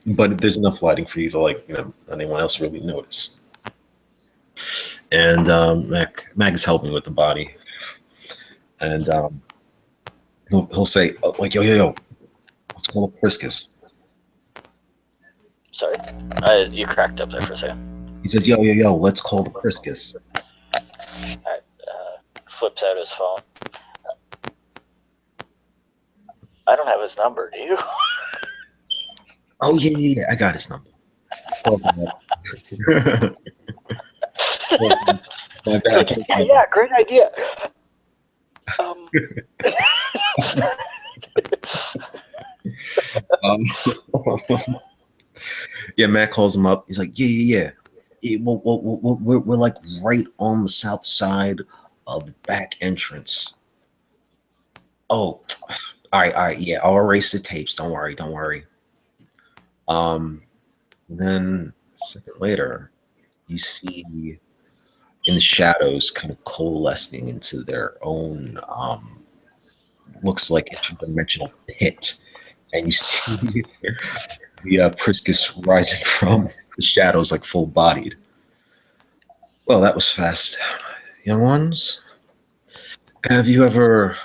S1: But there's enough lighting for you to anyone else really notice. And Mac is helping with the body, and he'll say yo, let's call up Priscus.
S2: Sorry, you cracked up there for a second.
S1: He says yo, let's call the Priscus.
S2: Alright, flips out his phone. I don't have his number, do you?
S1: Oh yeah, I got his number.
S2: Yeah, great idea.
S1: Yeah, Matt calls him up. He's like, yeah. We're like right on the south side of the back entrance. Oh, all right, yeah. I'll erase the tapes. Don't worry. Then a second later, you see in the shadows kind of coalescing into their own looks like interdimensional pit, and you see the Priscus rising from the shadows like full-bodied. Well, that was fast. Young ones, have you ever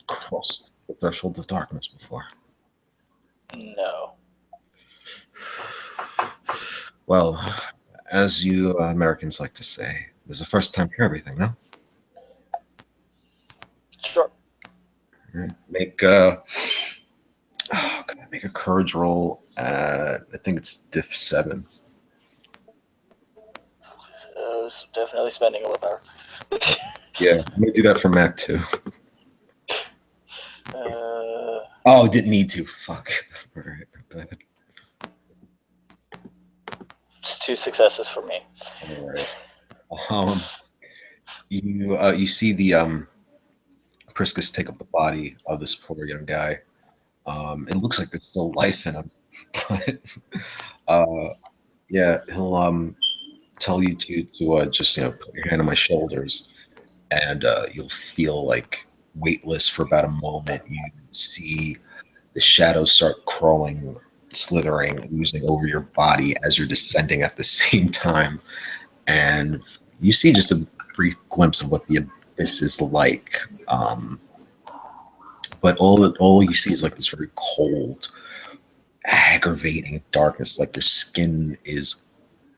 S1: crossed the threshold of darkness before?
S2: No.
S1: Well, as you Americans like to say, there's a first time for everything, no?
S2: Sure.
S1: Make can I make a courage roll at, I think it's diff 7.
S2: Definitely spending a willpower.
S1: Yeah, I'm gonna do that for Mac too. Oh, didn't need to. Fuck. All right.
S2: It's 2 successes for me.
S1: All right. You see the Priscus take up the body of this poor young guy, It looks like there's still life in him, but uh, yeah, he'll tell you to just put your hand on my shoulders, and you'll feel like weightless for about a moment. You see the shadows start crawling, slithering, oozing over your body as you're descending at the same time, and you see just a brief glimpse of what the abyss is like. But all you see is like this very cold, aggravating darkness, like your skin is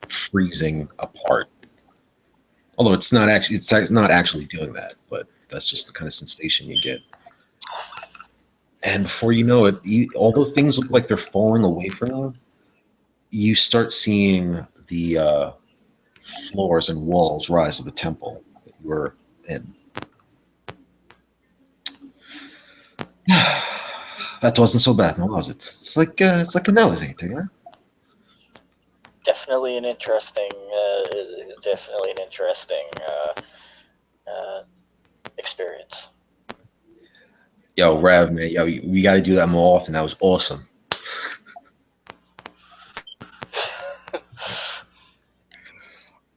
S1: freezing apart. Although it's not actually doing that, but that's just the kind of sensation you get. And before you know it, although things look like they're falling away from you, you start seeing the floors and walls rise of the temple that you were in. That wasn't so bad, no, was it? It's like an elevator, yeah.
S2: Definitely an interesting, definitely an interesting experience.
S1: Yo, Rev, man, yo, we got to do that more often. That was awesome.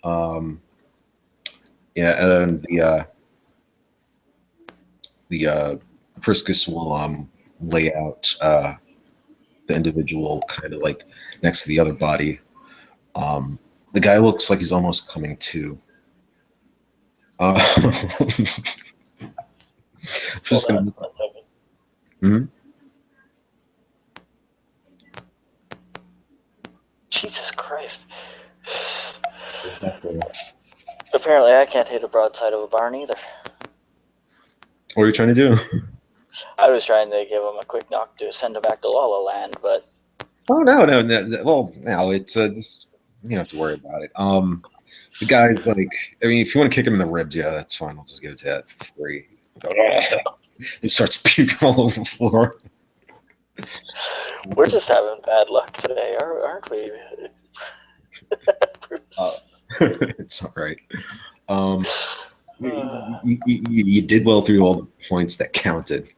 S1: Um, yeah, and the Priscus will lay out the individual kind of like next to the other body. The guy looks like he's almost coming to.
S2: Hold
S1: Just
S2: on
S1: gonna.
S2: 1 second.
S1: Mhm.
S2: Jesus Christ.
S1: What's that for?
S2: Apparently, I can't hit a broadside of a barn either.
S1: What are you trying to do?
S2: I was trying to give him a quick knock to send him back to La La Land, but
S1: Oh no. Well, no, it's just, you don't have to worry about it. The guy's like, I mean, if you want to kick him in the ribs, yeah, that's fine. I'll just give it to that for free. He starts puking all over the floor.
S2: we're just having bad luck today, aren't we? Bruce?
S1: It's all right. Um, you did well through all the points that counted.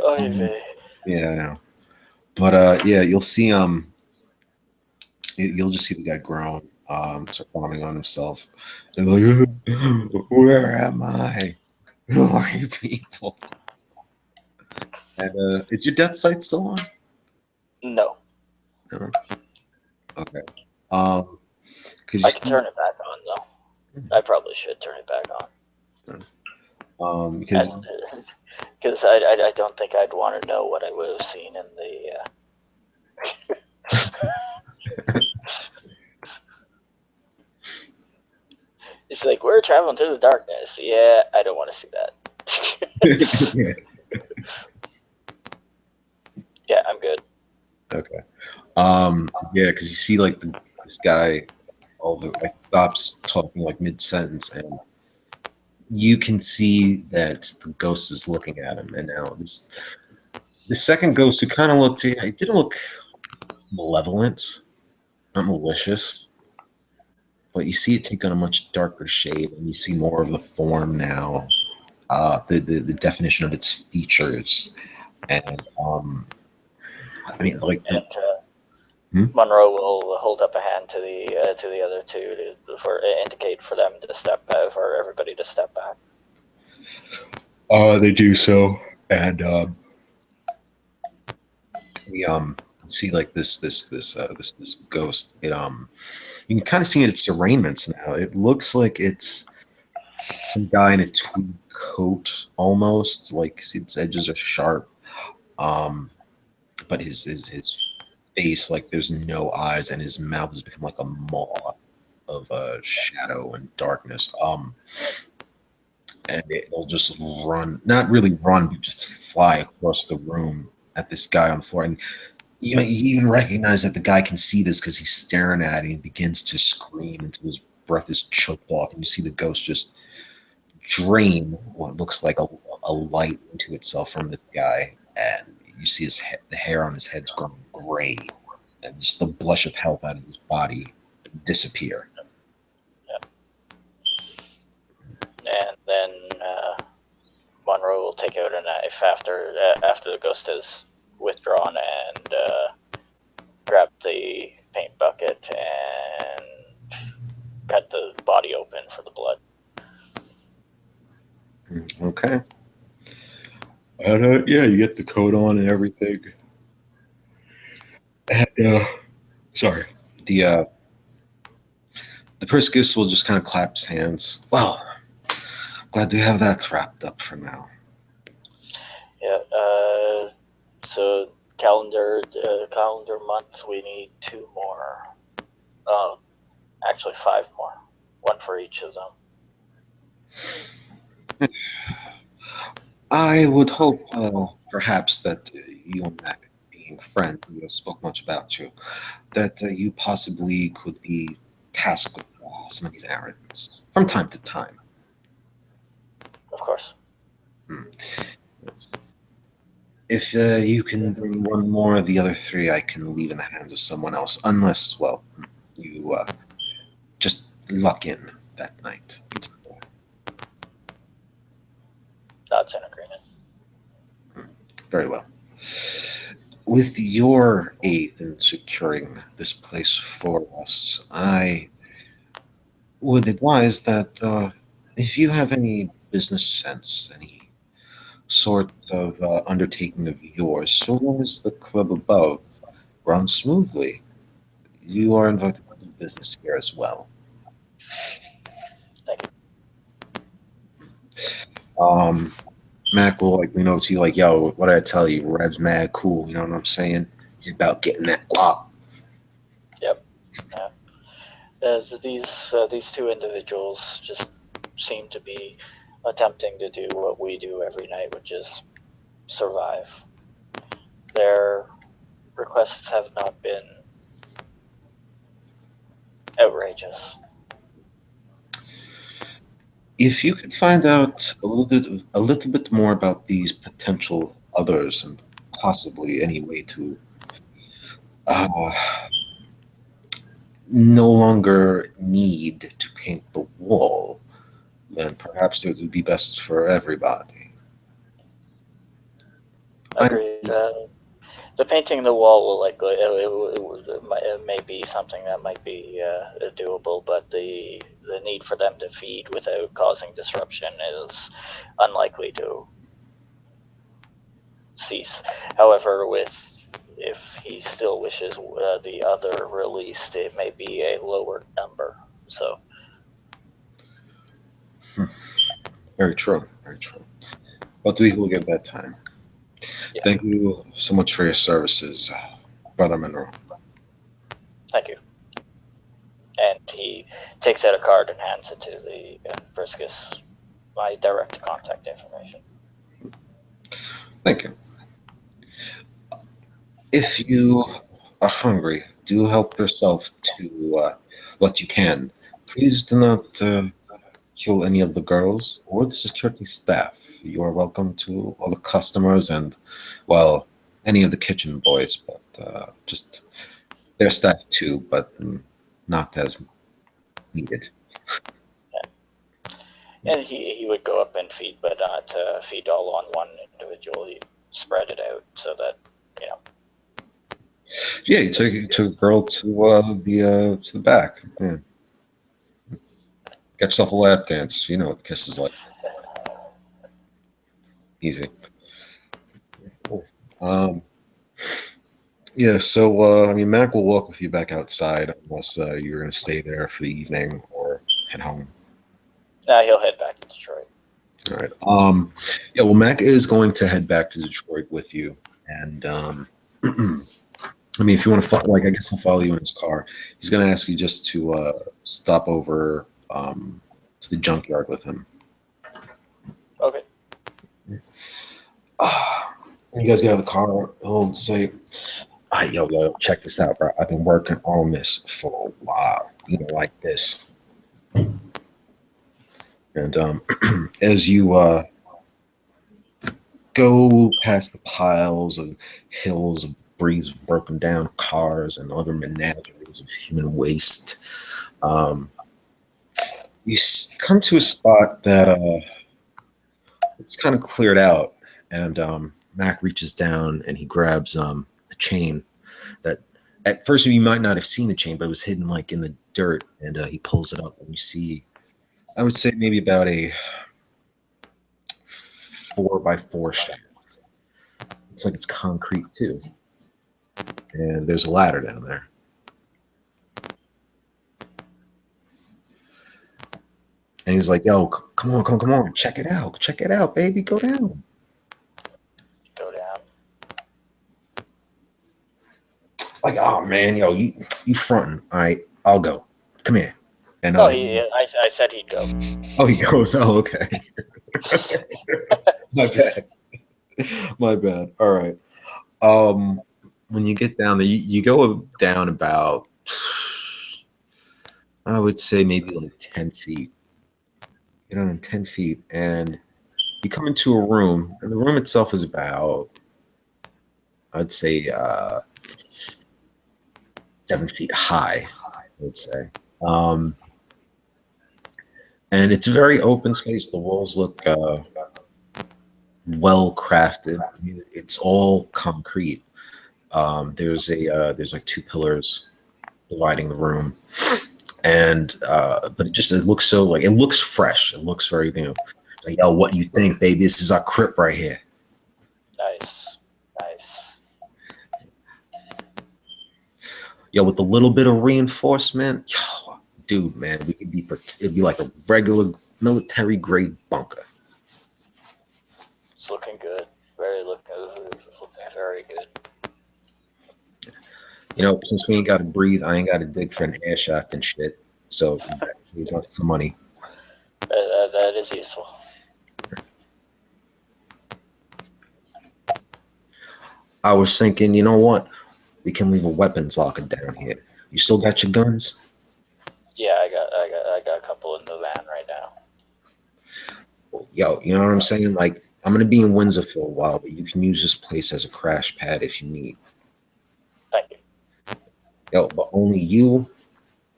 S2: Oy
S1: Um,
S2: vey.
S1: yeah, I know. But yeah, you'll just see the guy groan, start bombing on himself, and like, where am I? Who are you people? And is your death sight still on?
S2: No,
S1: No. Okay. Um,
S2: I
S1: because
S2: can turn it back on though. I probably should turn it back on.
S1: because
S2: Because I don't think I'd want to know what I would have seen in the. It's like, we're traveling through the darkness. Yeah, I don't want to see that.
S1: yeah.
S2: Yeah, I'm good.
S1: Okay. Yeah, because you see like this guy, all the like stops talking like mid sentence, and you can see that the ghost is looking at him. And now the second ghost who kind of looked, it didn't look malevolent, not malicious, but you see it take on a much darker shade, and you see more of the form now, the definition of its features, and I mean, like the.
S2: And
S1: Hmm?
S2: Monroe will hold up a hand to the other two for indicate for them to step for everybody to step back.
S1: They do so, and we see like this ghost. You can kind of see its arraignments now. It looks like it's some guy in a tweed coat, almost like its edges are sharp. Um, but his face, like there's no eyes, and his mouth has become like a maw of shadow and darkness. And it'll just run, not really run, but just fly across the room at this guy on the floor. And you even recognize that the guy can see this because he's staring at it and begins to scream until his breath is choked off. And you see the ghost just drain what looks like a light into itself from this guy. And you see the hair on his head's growing gray, and just the blush of health out of his body disappear.
S2: And then Monroe will take out a knife after the ghost has withdrawn and grab the paint bucket and cut the body open for the blood.
S1: Okay. And yeah, you get the coat on and everything. And, sorry. The Priscus will just kind of clap his hands. Well, glad to have that wrapped up for now.
S2: Yeah. So calendar month, we need 2 more. Actually 5 more. 1 for each of them.
S1: I would hope, perhaps, that you and Mac, being friends, who have spoke much about you, that you possibly could be tasked with some of these errands from time to time.
S2: Of course.
S1: Yes. If you can bring one more, the other 3 I can leave in the hands of someone else, unless, well, you just luck in that night.
S2: That's an agreement.
S1: Very well. With your aid in securing this place for us, I would advise that if you have any business sense, any sort of undertaking of yours, so long as the club above runs smoothly, you are invited to do business here as well.
S2: Thank you.
S1: Mac will lean over to you like, yo, what did I tell you? Rev's mad cool, you know what I'm saying? He's about getting that guap.
S2: Yep. Yeah. These 2 individuals just seem to be attempting to do what we do every night, which is survive. Their requests have not been outrageous.
S1: If you could find out a little bit more about these potential others and possibly any way to uh, no longer need to paint the wall, then perhaps it would be best for everybody.
S2: Agreed. The painting the wall will likely it may be something that might be doable, but the need for them to feed without causing disruption is unlikely to cease. However, if he still wishes the other released, it may be a lower number. So
S1: Very true, very true. But we will get that time.
S2: yeah.
S1: Thank you so much for your services, Brother Monroe.
S2: Thank you. And he takes out a card and hands it to the Briscus, my direct contact information.
S1: Thank you. If you are hungry, do help yourself to what you can. Please do not kill any of the girls or the security staff. You are welcome to all the customers and, well, any of the kitchen boys, but just their staff too, but not as needed.
S2: And he would go up and feed, but not feed all on one individual. He'd spread it out so that,
S1: Yeah, you took a girl to the back. Yeah. Get yourself a lap dance. You know what the kiss is like. Easy. Cool. Yeah, so I mean, Mac will walk with you back outside unless you're going to stay there for the evening or head home.
S2: he'll head back to Detroit.
S1: All right. Yeah. Well, Mac is going to head back to Detroit with you, and I mean, if you want to, I guess he'll follow you in his car. He's going to ask you just to stop over to the junkyard with him.
S2: Okay.
S1: When you guys get out of the car, he'll say, "Hey, yo, check this out, bro. I've been working on this for a while. You know, like this." And as you go past the piles of hills of broken down cars and other menageries of human waste, you come to a spot that it's kind of cleared out, and Mac reaches down and he grabs a chain that at first you might not have seen the chain, but it was hidden like in the dirt, and he pulls it up and you see, I would say maybe about a 4x4 shaft. It's like it's concrete too, and there's a ladder down there. And he was like, "Yo, come on, come on, check it out, baby, go down."
S2: Go down.
S1: Like, oh man, yo, you fronting? All right, I'll go. Come here. And
S2: No, I said he'd go.
S1: oh, he goes. Oh, okay. My bad. My bad. All right. When you get down there, you go down about, I would say maybe like 10 feet. You know, 10 feet, and you come into a room, and the room itself is about, I'd say, 7 feet high. I would say. And it's a very open space. The walls look well crafted. I mean, it's all concrete. There's like two pillars dividing the room, and but it looks so like it looks fresh. It looks very new. It's like, yo, what you think, baby? This is our crypt right here.
S2: Nice.
S1: Yo, with a little bit of reinforcement, yo, dude, man, it'd be like a regular military grade bunker.
S2: It's looking good. Looking very good.
S1: You know, since we ain't got to breathe, I ain't got to dig for an air shaft and shit. So we got some money.
S2: That is useful.
S1: I was thinking, you know what? We can leave a weapons locker down here. You still got your guns?
S2: Yeah, I got a couple in the van right now.
S1: Well, yo, you know what I'm saying? Like, I'm gonna be in Windsor for a while, but you can use this place as a crash pad if you need.
S2: Thank you.
S1: Yo, but only you,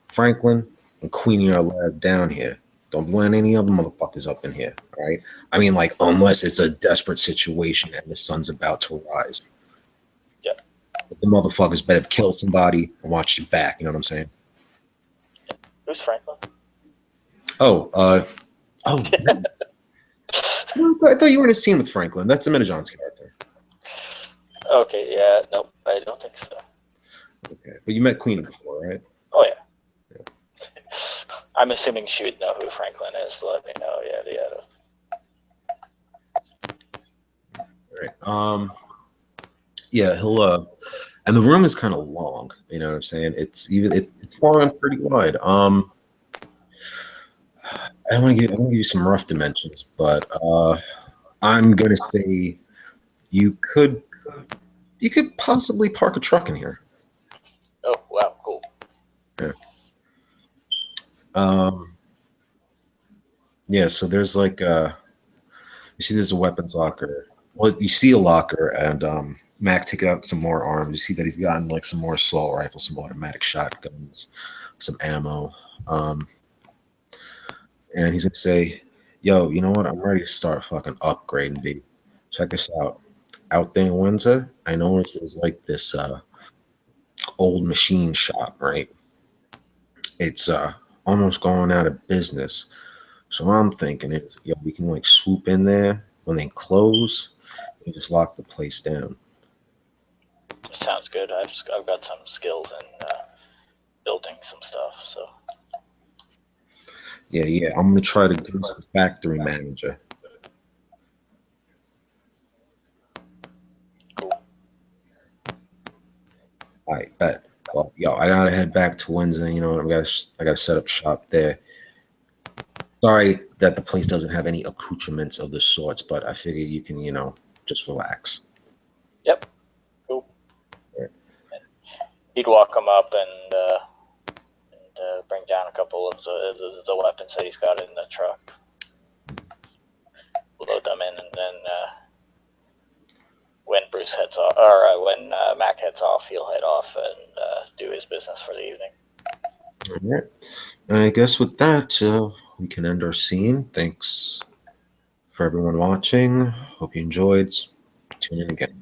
S1: Franklin, and Queenie are allowed down here. Don't let any other motherfuckers up in here, all right? I mean, like, unless it's a desperate situation and the sun's about to rise.
S2: Yeah.
S1: But the motherfuckers better kill somebody and watch your back, you know what I'm saying?
S2: Who's Franklin?
S1: Oh, oh. I thought you were in a scene with Franklin. That's John's character.
S2: Okay, yeah, nope, I don't think so.
S1: Okay, but you met Queenie before, right?
S2: Oh yeah. I'm assuming she would know who Franklin is to let me know. Yeah.
S1: All right. Yeah, he'll and the room is kind of long, you know what I'm saying? It's long and pretty wide. I want to give you some rough dimensions, but I'm gonna say you could possibly park a truck in here.
S2: Oh wow, cool.
S1: Yeah. Yeah, so there's like you see there's a weapons locker. Well, you see a locker, and Mac take out some more arms. You see that he's gotten like some more assault rifles, some automatic shotguns, some ammo. And he's gonna say, "Yo, you know what? I'm ready to start fucking upgrading, B. Check this out. Out there in Windsor, I know there's like this old machine shop, right? It's almost going out of business. So what I'm thinking is, yo, we can like swoop in there when they close and just lock the place down."
S2: Sounds good. I've got some skills in building some stuff, so.
S1: Yeah. I'm gonna try to goose the factory manager.
S2: Cool.
S1: All right, bet. Well, yo, I gotta head back to Windsor. You know, I gotta set up shop there. Sorry that the place doesn't have any accoutrements of the sorts, but I figured you can, just relax.
S2: Yep. Cool.
S1: Right.
S2: He'd walk him up and bring down a couple of the weapons that he's got in the truck. Load them in, and then when Bruce heads off, or when Mac heads off, he'll head off and do his business for the evening.
S1: All right. And I guess with that, we can end our scene. Thanks For everyone watching, hope you enjoyed. Tune in again.